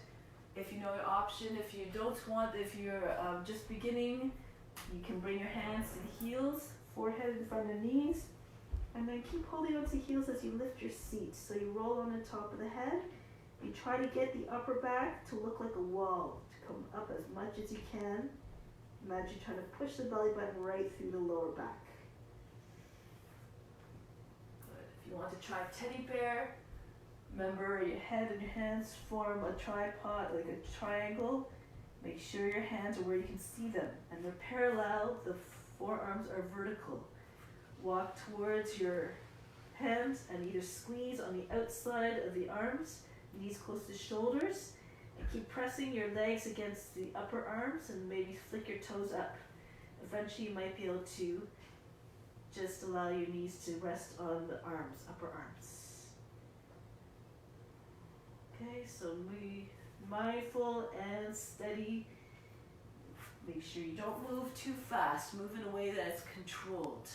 If you know your option, if you don't want, if you're just beginning, you can bring your hands to the heels, forehead in front of the knees, and then keep holding onto the heels as you lift your seat. So you roll on the top of the head. You try to get the upper back to look like a wall, to come up as much as you can. Imagine trying to push the belly button right through the lower back. Good. If you want to try teddy bear, remember your head and your hands form a tripod, like a triangle. Make sure your hands are where you can see them and they're parallel. The forearms are vertical. Walk towards your hands and either squeeze on the outside of the arms, knees close to shoulders, and keep pressing your legs against the upper arms and maybe flick your toes up. Eventually you might be able to just allow your knees to rest on the arms, upper arms. Okay, so be mindful and steady. Make sure you don't move too fast. Move in a way that is controlled.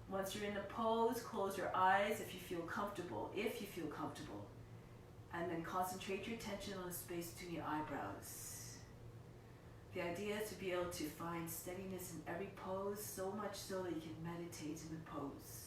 Once you're in the pose, close your eyes if you feel comfortable. And then concentrate your attention on the space between your eyebrows. The idea is to be able to find steadiness in every pose, so much so that you can meditate in the pose.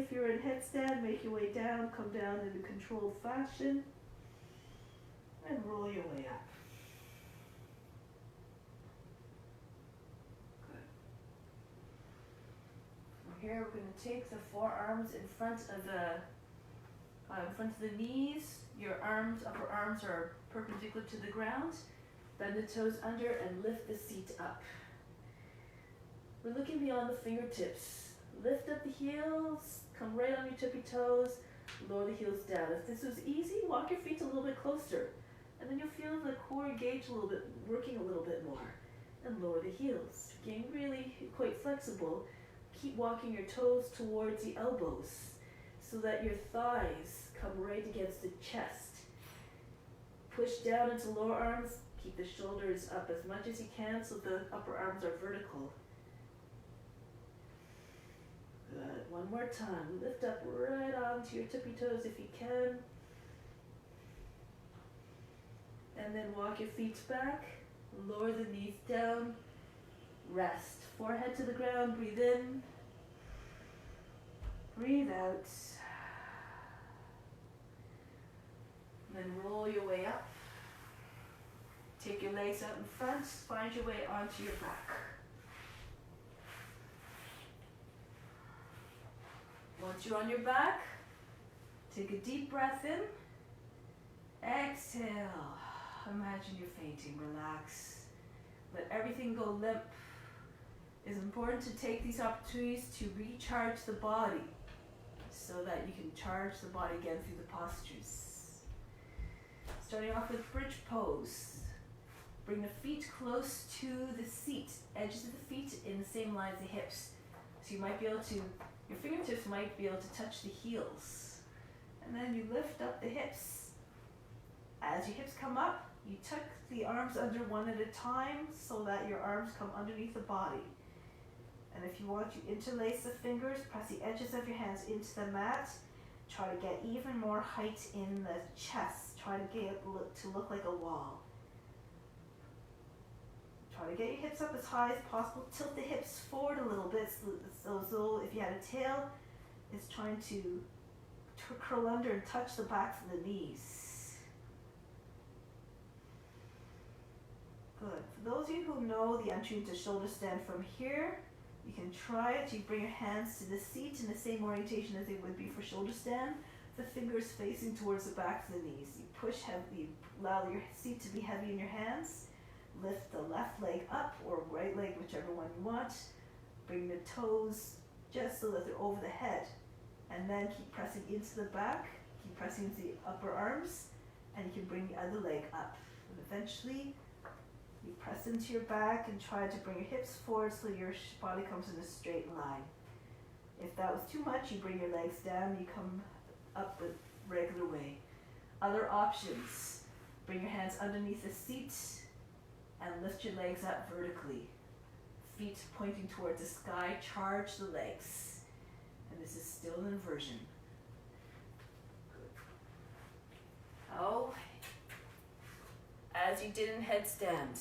if you're in headstand, make your way down, come down in a controlled fashion, and roll your way up. Good. From here, we're going to take the forearms in front of the knees. Your arms, upper arms are perpendicular to the ground. Bend the toes under and lift the seat up. We're looking beyond the fingertips. Lift up the heels, come right on your tippy toes, lower the heels down. If this was easy, walk your feet a little bit closer. And then you'll feel the core engage a little bit, working a little bit more. And lower the heels. Getting really quite flexible. Keep walking your toes towards the elbows so that your thighs come right against the chest. Push down into lower arms. Keep the shoulders up as much as you can so the upper arms are vertical. Good. One more time. Lift up right onto your tippy toes if you can. And then walk your feet back. Lower the knees down. Rest. Forehead to the ground. Breathe in. Breathe out. And then roll your way up. Take your legs out in front. Find your way onto your back. Once you're on your back, take a deep breath in. Exhale. Imagine you're fainting. Relax. Let everything go limp. It's important to take these opportunities to recharge the body so that you can charge the body again through the postures. Starting off with bridge pose. Bring the feet close to the seat. Edges of the feet in the same line as the hips. So you might be able to, your fingertips might be able to touch the heels. And then you lift up the hips. As your hips come up, you tuck the arms under one at a time so that your arms come underneath the body. And if you want, you interlace the fingers, press the edges of your hands into the mat. Try to get even more height in the chest. Try to get it to look like a wall. Try to get your hips up as high as possible. Tilt the hips forward a little bit so if you had a tail, it's trying to curl under and touch the backs of the knees. Good. For those of you who know the entry into shoulder stand from here, you can try it. You bring your hands to the seat in the same orientation as they would be for shoulder stand. The fingers facing towards the backs of the knees. You push heavily, allow your seat to be heavy in your hands. Lift the left leg up or right leg, whichever one you want. Bring the toes just so that they're over the head. And then keep pressing into the back. Keep pressing into the upper arms. And you can bring the other leg up. And eventually, you press into your back and try to bring your hips forward so your body comes in a straight line. If that was too much, you bring your legs down. You come up the regular way. Other options. Bring your hands underneath the seat and lift your legs up vertically. Feet pointing towards the sky, charge the legs. And this is still an inversion. Good. Now, as you did in headstand,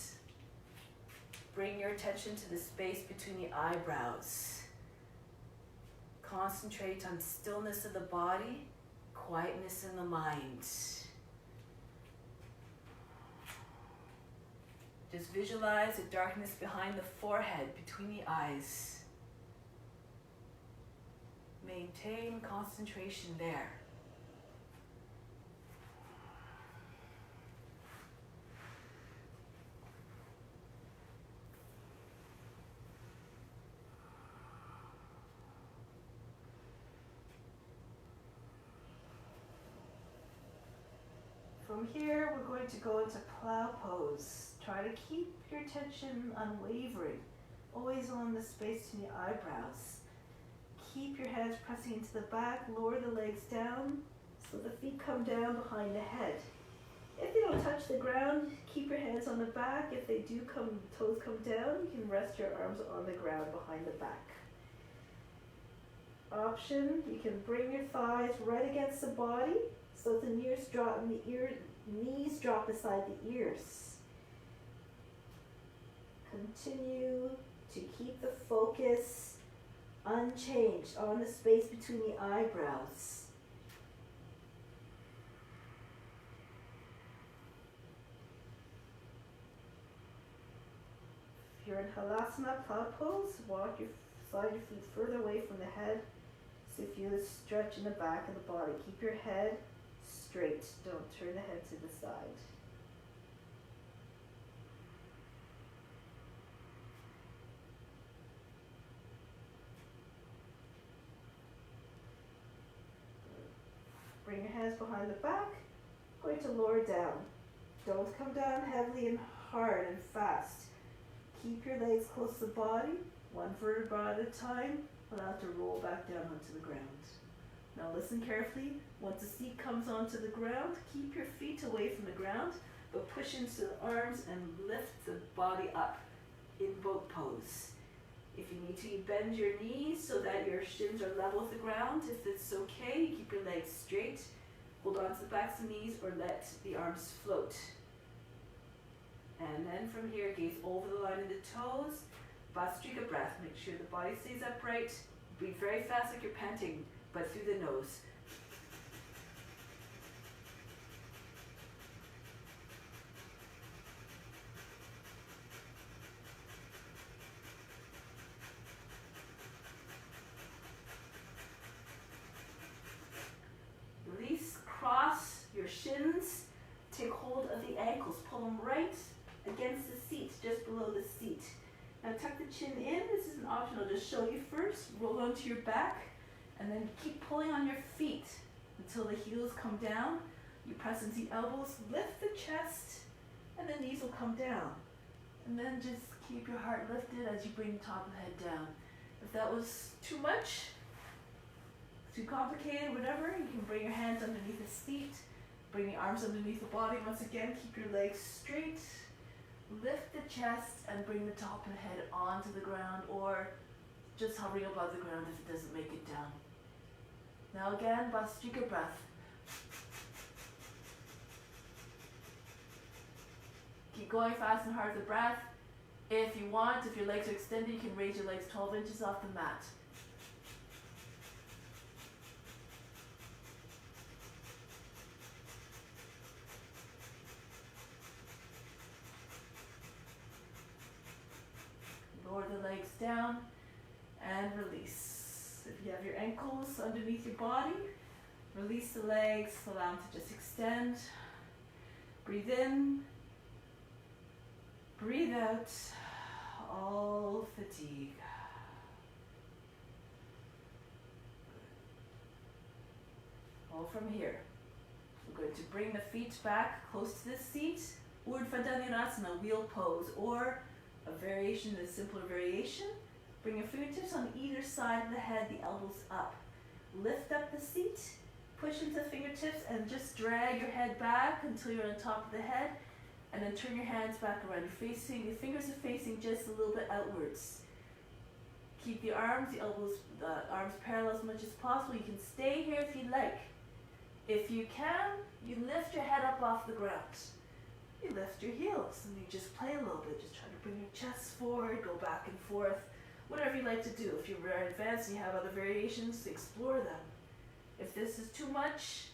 bring your attention to the space between the eyebrows. Concentrate on stillness of the body, quietness in the mind. Just visualize the darkness behind the forehead, between the eyes. Maintain concentration there. From here, we're going to go into plow pose. Try to keep your attention unwavering, always on the space between the eyebrows. Keep your hands pressing into the back, lower the legs down so the feet come down behind the head. If they don't touch the ground, keep your hands on the back. If they do toes come down, you can rest your arms on the ground behind the back. Option, you can bring your thighs right against the body so the knees drop beside the ears. Continue to keep the focus unchanged, on the space between the eyebrows. If you're in Halasana, cloud pose, slide your feet further away from the head. So you feel a stretch in the back of the body. Keep your head straight. Don't turn the head to the side. Bring your hands behind the back. Going to lower down. Don't come down heavily and hard and fast. Keep your legs close to the body, one vertebra at a time. Allow it to roll back down onto the ground. Now listen carefully. Once the seat comes onto the ground, keep your feet away from the ground, but push into the arms and lift the body up in boat pose. If you need to, you bend your knees so that your shins are level with the ground. If it's okay, you keep your legs straight. Hold on to the backs of the knees or let the arms float. And then from here, gaze over the line of the toes. Bhastrika breath. Make sure the body stays upright. Breathe very fast like you're panting, but through the nose. Release, cross your shins. Take hold of the ankles. Pull them right against the seat, just below the seat. Now tuck the chin in. This is an option. I'll just show you first. Roll onto your back and then keep pulling on your feet until the heels come down. You press into the elbows, lift the chest, and the knees will come down. And then just keep your heart lifted as you bring the top of the head down. If that was too much, too complicated, whatever, you can bring your hands underneath the seat, bring the arms underneath the body. Once again, keep your legs straight. Lift the chest and bring the top of the head onto the ground, or just hovering above the ground if it doesn't make it down. Now again, Bhastrika breath. Keep going fast and hard with the breath. If you want, if your legs are extended, you can raise your legs 12 inches off the mat. Lower the legs down and release. If you have your ankles underneath your body, release the legs, allow them to just extend. Breathe in, breathe out, all fatigue. All from here. We're going to bring the feet back close to the seat, Urdhva Dhanurasana, wheel pose, or a variation, a simpler variation. Bring your fingertips on either side of the head, the elbows up. Lift up the seat, push into the fingertips, and just drag your head back until you're on top of the head, and then turn your hands back around. Your fingers are facing just a little bit outwards. Keep the arms, the elbows, the arms parallel as much as possible. You can stay here if you like. If you can, you lift your head up off the ground. You lift your heels and you just play a little bit. Just try to bring your chest forward, go back and forth, whatever you like to do. If you're very advanced and you have other variations, explore them. If this is too much,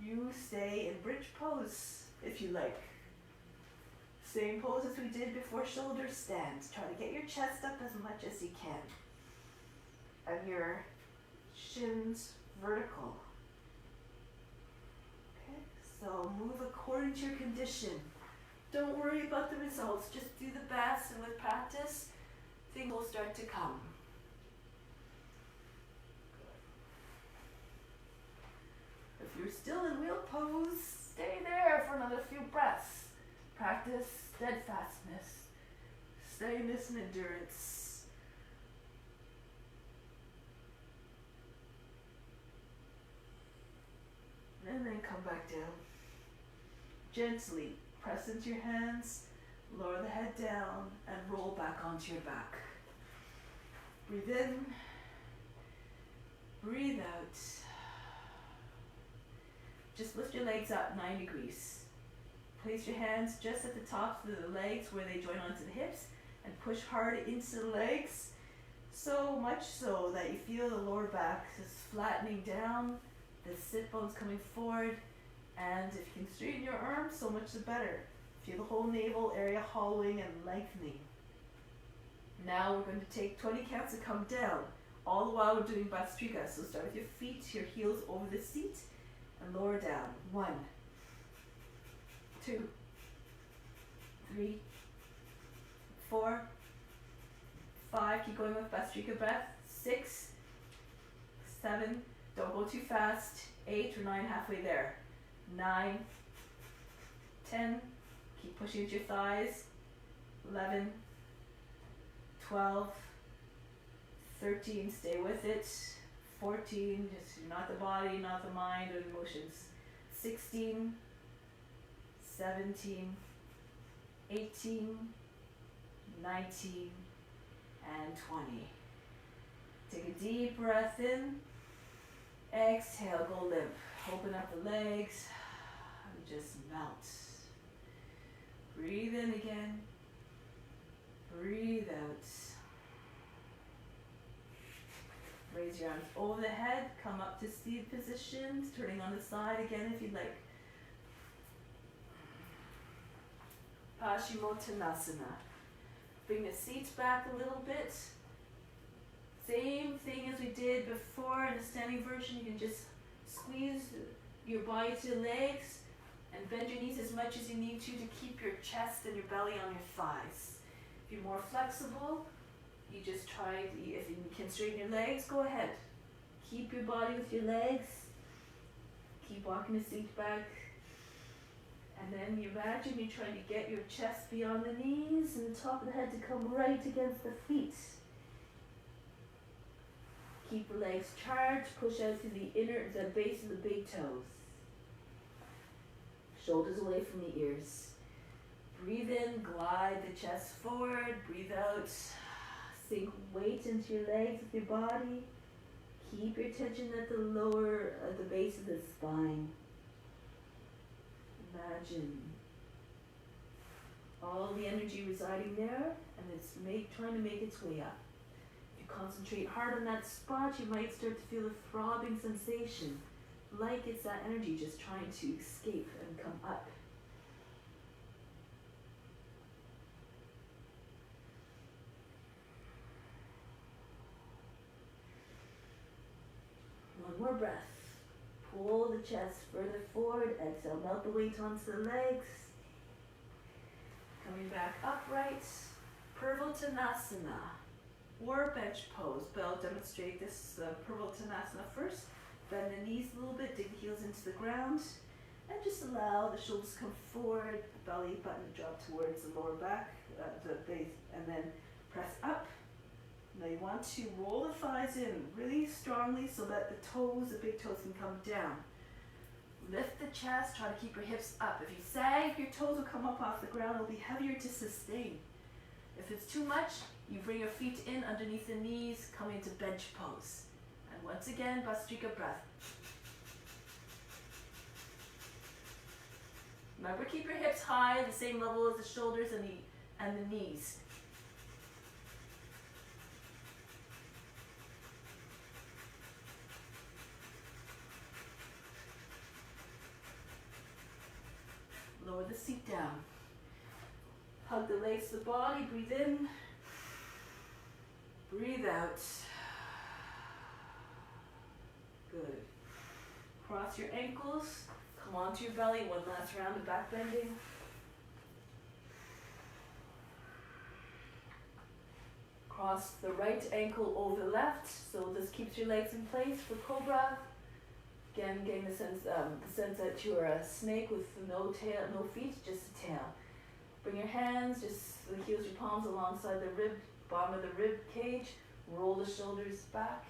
you stay in bridge pose if you like. Same pose as we did before shoulder stands. Try to get your chest up as much as you can. And your shins vertical. Okay, so move according to your condition. Don't worry about the results, just do the best, and with practice, things will start to come. If you're still in wheel pose, stay there for another few breaths. Practice steadfastness, steadiness and endurance. And then come back down. Gently press into your hands, lower the head down, and roll back onto your back. Breathe in, breathe out. Just lift your legs up 9 degrees. Place your hands just at the tops of the legs where they join onto the hips, and push hard into the legs So much so that you feel the lower back just flattening down, the sit bones coming forward, and if you can straighten your arms, so much the better. Feel the whole navel area hollowing and lengthening. Now we're going to take 20 counts to come down. All the while we're doing Bhastrika. So start with your feet, your heels over the seat, and lower down. 1, 2, 3, 4, 5. Keep going with Bhastrika breath. 6, 7. Don't go too fast. 8 or 9, halfway there. 9, 10. Keep pushing with your thighs. 11, 12, 13, stay with it. 14, just not the body, not the mind or the emotions. 16, 17, 18, 19, and 20. Take a deep breath in. Exhale, go limp. Open up the legs and just melt. Breathe in again. Breathe out. Raise your arms over the head. Come up to seated positions. Turning on the side again if you'd like. Paschimottanasana. Bring the seats back a little bit. Same thing as we did before in the standing version. You can just squeeze your body to the legs and bend your knees as much as you need to keep your chest and your belly on your thighs. If you're more flexible, you just try, if you can straighten your legs, go ahead. Keep your body with your legs. Keep walking the seat back. And then you imagine you're trying to get your chest beyond the knees and the top of the head to come right against the feet. Keep the legs charged, push out to the base of the big toes. Shoulders away from the ears. Breathe in, glide the chest forward, breathe out. Sink weight into your legs with your body. Keep your tension at the base of the spine. Imagine all the energy residing there, and it's trying to make its way up. If you concentrate hard on that spot, you might start to feel a throbbing sensation, like it's that energy just trying to escape and come up. One more breath. Pull the chest further forward. Exhale, melt the weight onto the legs. Coming back upright. Purvottanasana. Or bench pose. But I'll demonstrate this Purvottanasana first. Bend the knees a little bit, dig the heels into the ground. And just allow the shoulders to come forward, the belly button to drop towards the lower back, the base, and then press up. Now you want to roll the thighs in really strongly so that the toes, the big toes, can come down. Lift the chest, try to keep your hips up. If you sag, your toes will come up off the ground. It'll be heavier to sustain. If it's too much, you bring your feet in underneath the knees, come into bench pose. And once again, Bhastrika breath. Remember, keep your hips high, the same level as the shoulders and the knees. Lower the seat down. Hug the legs to the body, breathe in. Breathe out. Good. Cross your ankles. Come onto your belly. One last round of back bending. Cross the right ankle over the left. So this keeps your legs in place for Cobra. Again, getting the sense that you're a snake with no tail, no feet, just a tail. Bring your hands, just the heels, your palms alongside the rib, bottom of the rib cage. Roll the shoulders back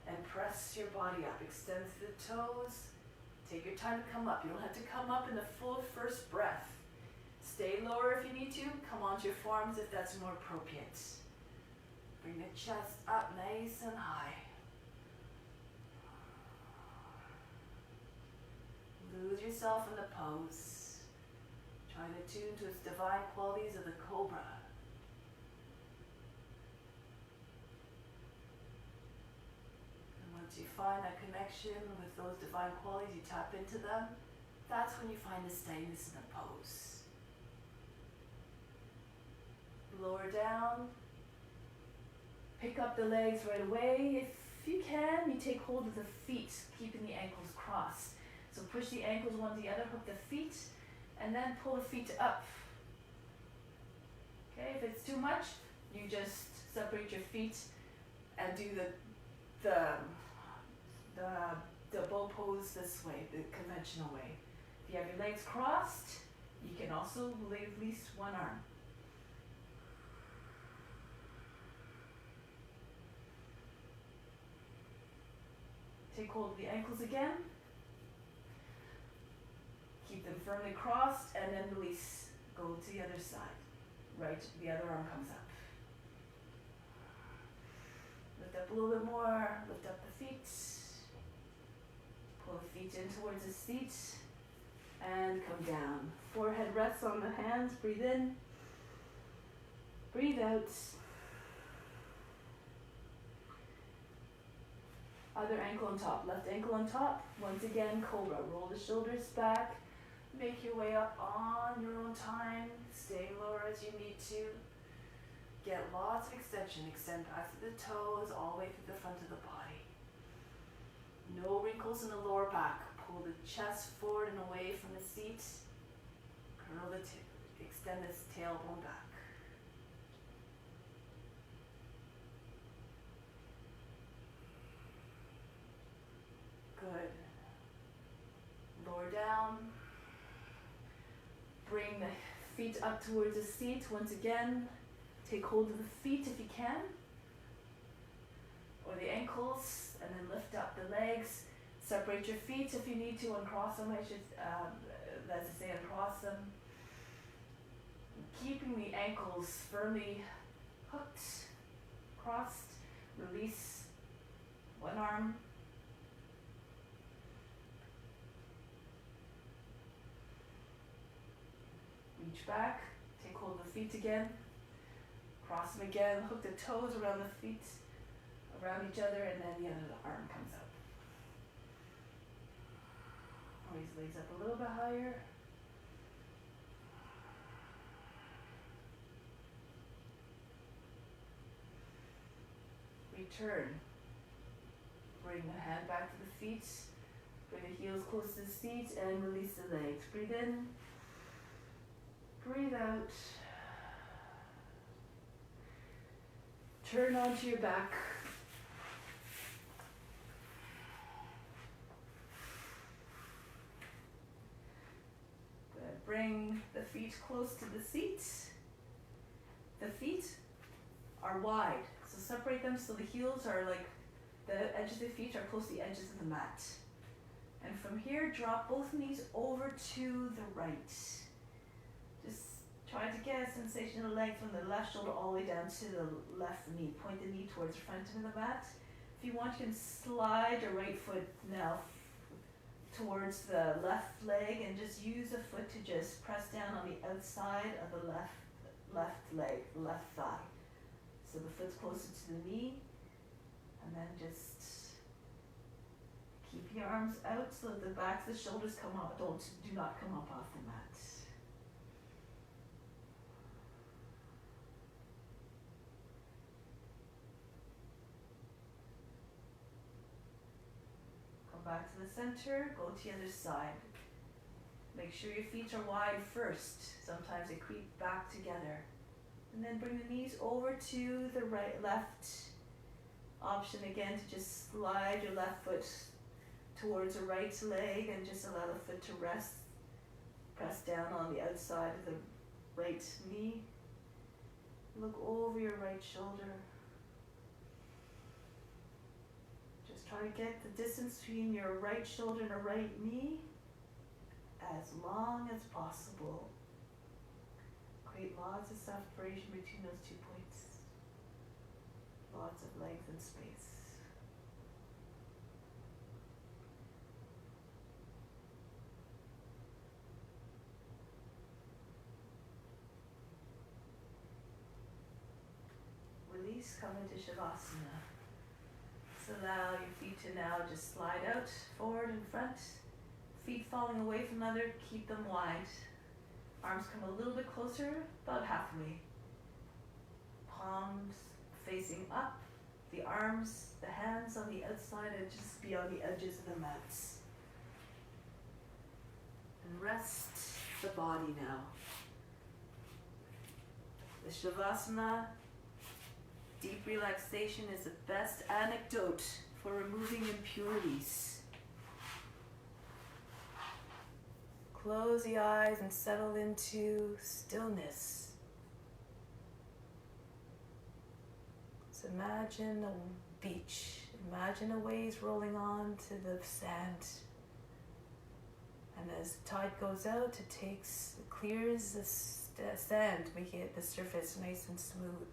and press your body up. Extend through the toes. Take your time to come up. You don't have to come up in the full first breath. Stay lower if you need to. Come onto your forearms if that's more appropriate. Bring the chest up nice and high. Lose yourself in the pose. Trying to tune to its divine qualities of the cobra. you find that connection with those divine qualities, you tap into them, that's when you find the steadiness in the pose. Lower down, pick up the legs right away. If you can, you take hold of the feet, keeping the ankles crossed. So push the ankles one to the other, hook the feet, and then pull the feet up. Okay, if it's too much, you just separate your feet and do the bow pose this way, the conventional way. If you have your legs crossed, you can also release one arm. Take hold of the ankles again. Keep them firmly crossed and then release. Go to the other side. Right, the other arm comes up. Lift up a little bit more. Lift up the feet. Pull the feet in towards the seat. And come down. Forehead rests on the hands. Breathe in. Breathe out. Other ankle on top. Left ankle on top. Once again, cobra. Roll the shoulders back. Make your way up on your own time. Stay lower as you need to. Get lots of extension. Extend back to the toes, all the way through the front of the body. No wrinkles in the lower back. Pull the chest forward and away from the seat. Curl the extend this tailbone back. Good. Lower down. Bring the feet up towards the seat. Once again, take hold of the feet if you can, or the ankles, and then lift up the legs. Separate your feet if you need to, uncross them. I should, as I say, uncross them. Keeping the ankles firmly hooked, crossed. Release one arm. Reach back, take hold of the feet again, cross them again, hook the toes around the feet, around each other, and then the other arm comes up. Raise the legs up a little bit higher. Return. Bring the hand back to the feet, bring the heels close to the seat, and release the legs. Breathe in. Breathe out. Turn onto your back. Good. Bring the feet close to the seat. The feet are wide, so separate them so the heels are like, the edges of the feet are close to the edges of the mat. And from here, drop both knees over to the right. Try to get a sensation of length from the left shoulder all the way down to the left knee. Point the knee towards the front of the mat. If you want, you can slide your right foot now towards the left leg and just use the foot to just press down on the outside of the left leg, left thigh. So the foot's closer to the knee, and then just keep your arms out so that the backs of the shoulders come up. Do not come up off the mat. Back to the center, go to the other side. Make sure your feet are wide first. Sometimes they creep back together. And then bring the knees over to the left. Option again to just slide your left foot towards the right leg and just allow the foot to rest. Press down on the outside of the right knee. Look over your right shoulder. Try to get the distance between your right shoulder and your right knee as long as possible. Create lots of separation between those 2 points. Lots of length and space. Release, come into Shavasana. allow your feet to now just slide out, forward and front. Feet falling away from another, keep them wide. Arms come a little bit closer, about halfway. Palms facing up, the arms, the hands on the outside and just be on the edges of the mats. And rest the body now. The Shavasana, deep relaxation, is the best antidote for removing impurities. Close the eyes and settle into stillness. So imagine a beach. Imagine the waves rolling on to the sand. And as the tide goes out, it clears the sand, making the surface nice and smooth.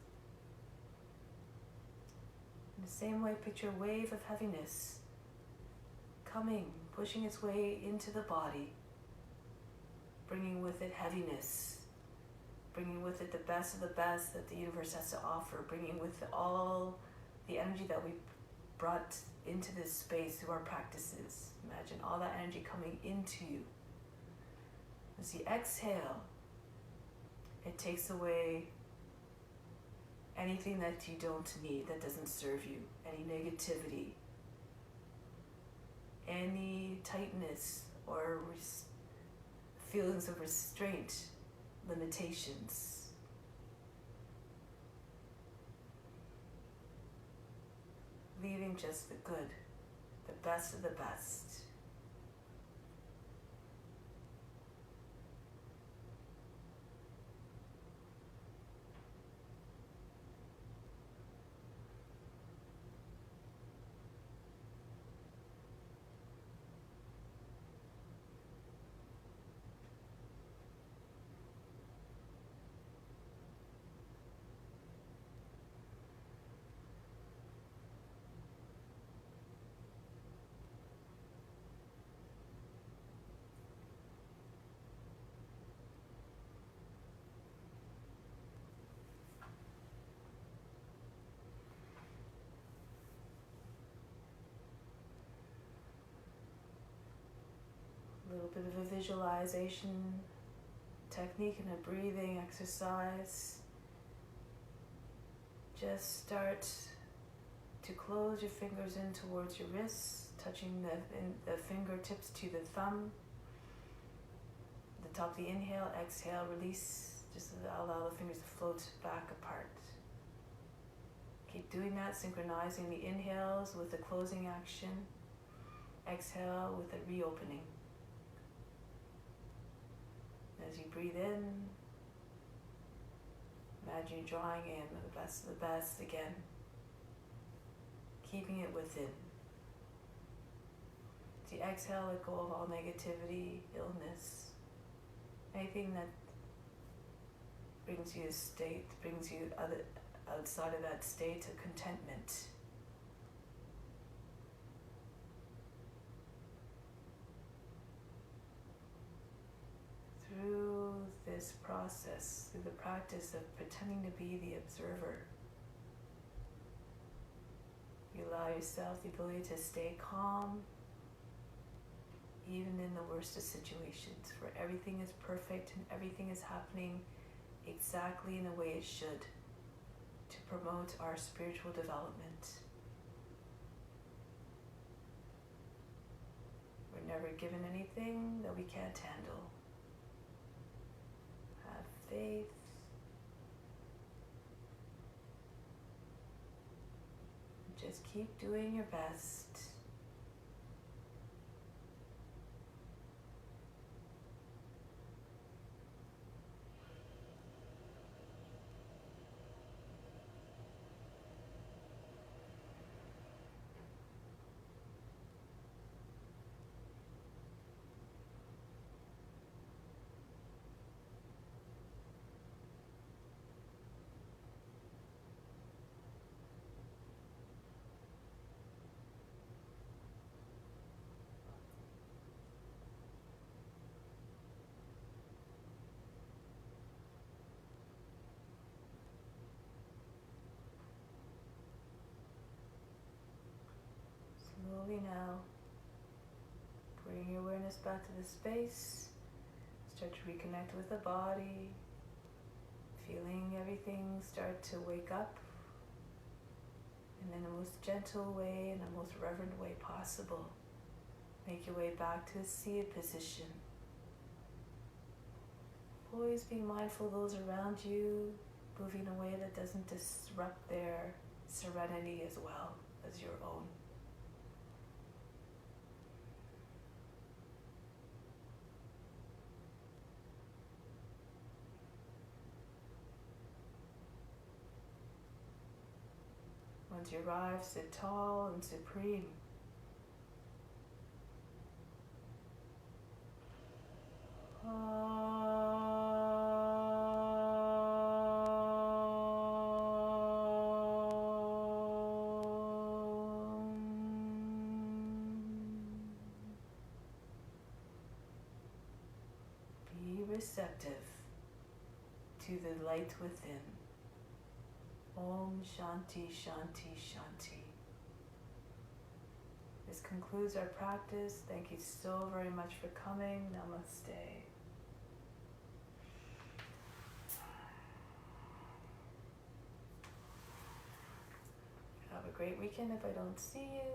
In the same way, picture a wave of heaviness coming, pushing its way into the body, bringing with it heaviness, bringing with it the best of the best that the universe has to offer, bringing with it all the energy that we brought into this space through our practices. Imagine all that energy coming into you. As you exhale, it takes away anything that you don't need, that doesn't serve you, any negativity, any tightness or feelings of restraint, limitations. Leaving just the good, the best of the best. A little bit of a visualization technique and a breathing exercise. Just start to close your fingers in towards your wrists, touching the fingertips to the thumb. At the top of the inhale, exhale, release. Just allow the fingers to float back apart. Keep doing that, synchronizing the inhales with the closing action. Exhale with a reopening. As you breathe in, imagine you drawing in the best of the best again, keeping it within. As you exhale, let go of all negativity, illness, anything that brings you a state, brings you outside of that state of contentment. Through this process, through the practice of pretending to be the observer, you allow yourself the ability to stay calm, even in the worst of situations, where everything is perfect and everything is happening exactly in the way it should to promote our spiritual development. We're never given anything that we can't handle. Have faith. Just keep doing your best. slowly now, bring your awareness back to the space. Start to reconnect with the body, feeling everything start to wake up, and in the most gentle way and the most reverent way possible, make your way back to a seated position. Always being mindful of those around you, moving in a way that doesn't disrupt their serenity as well as your own. Once you arrive, sit tall and supreme. Be receptive to the light within. Om Shanti Shanti Shanti. This concludes our practice. Thank you so very much for coming. Namaste. Have a great weekend if I don't see you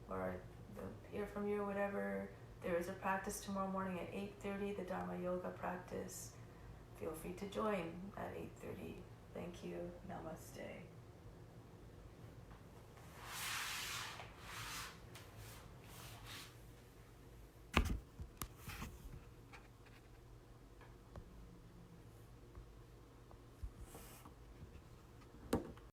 or don't hear from you or whatever. There is a practice tomorrow morning at 8:30, the Dharma Yoga practice. Feel free to join at 8:30. Thank you. Namaste.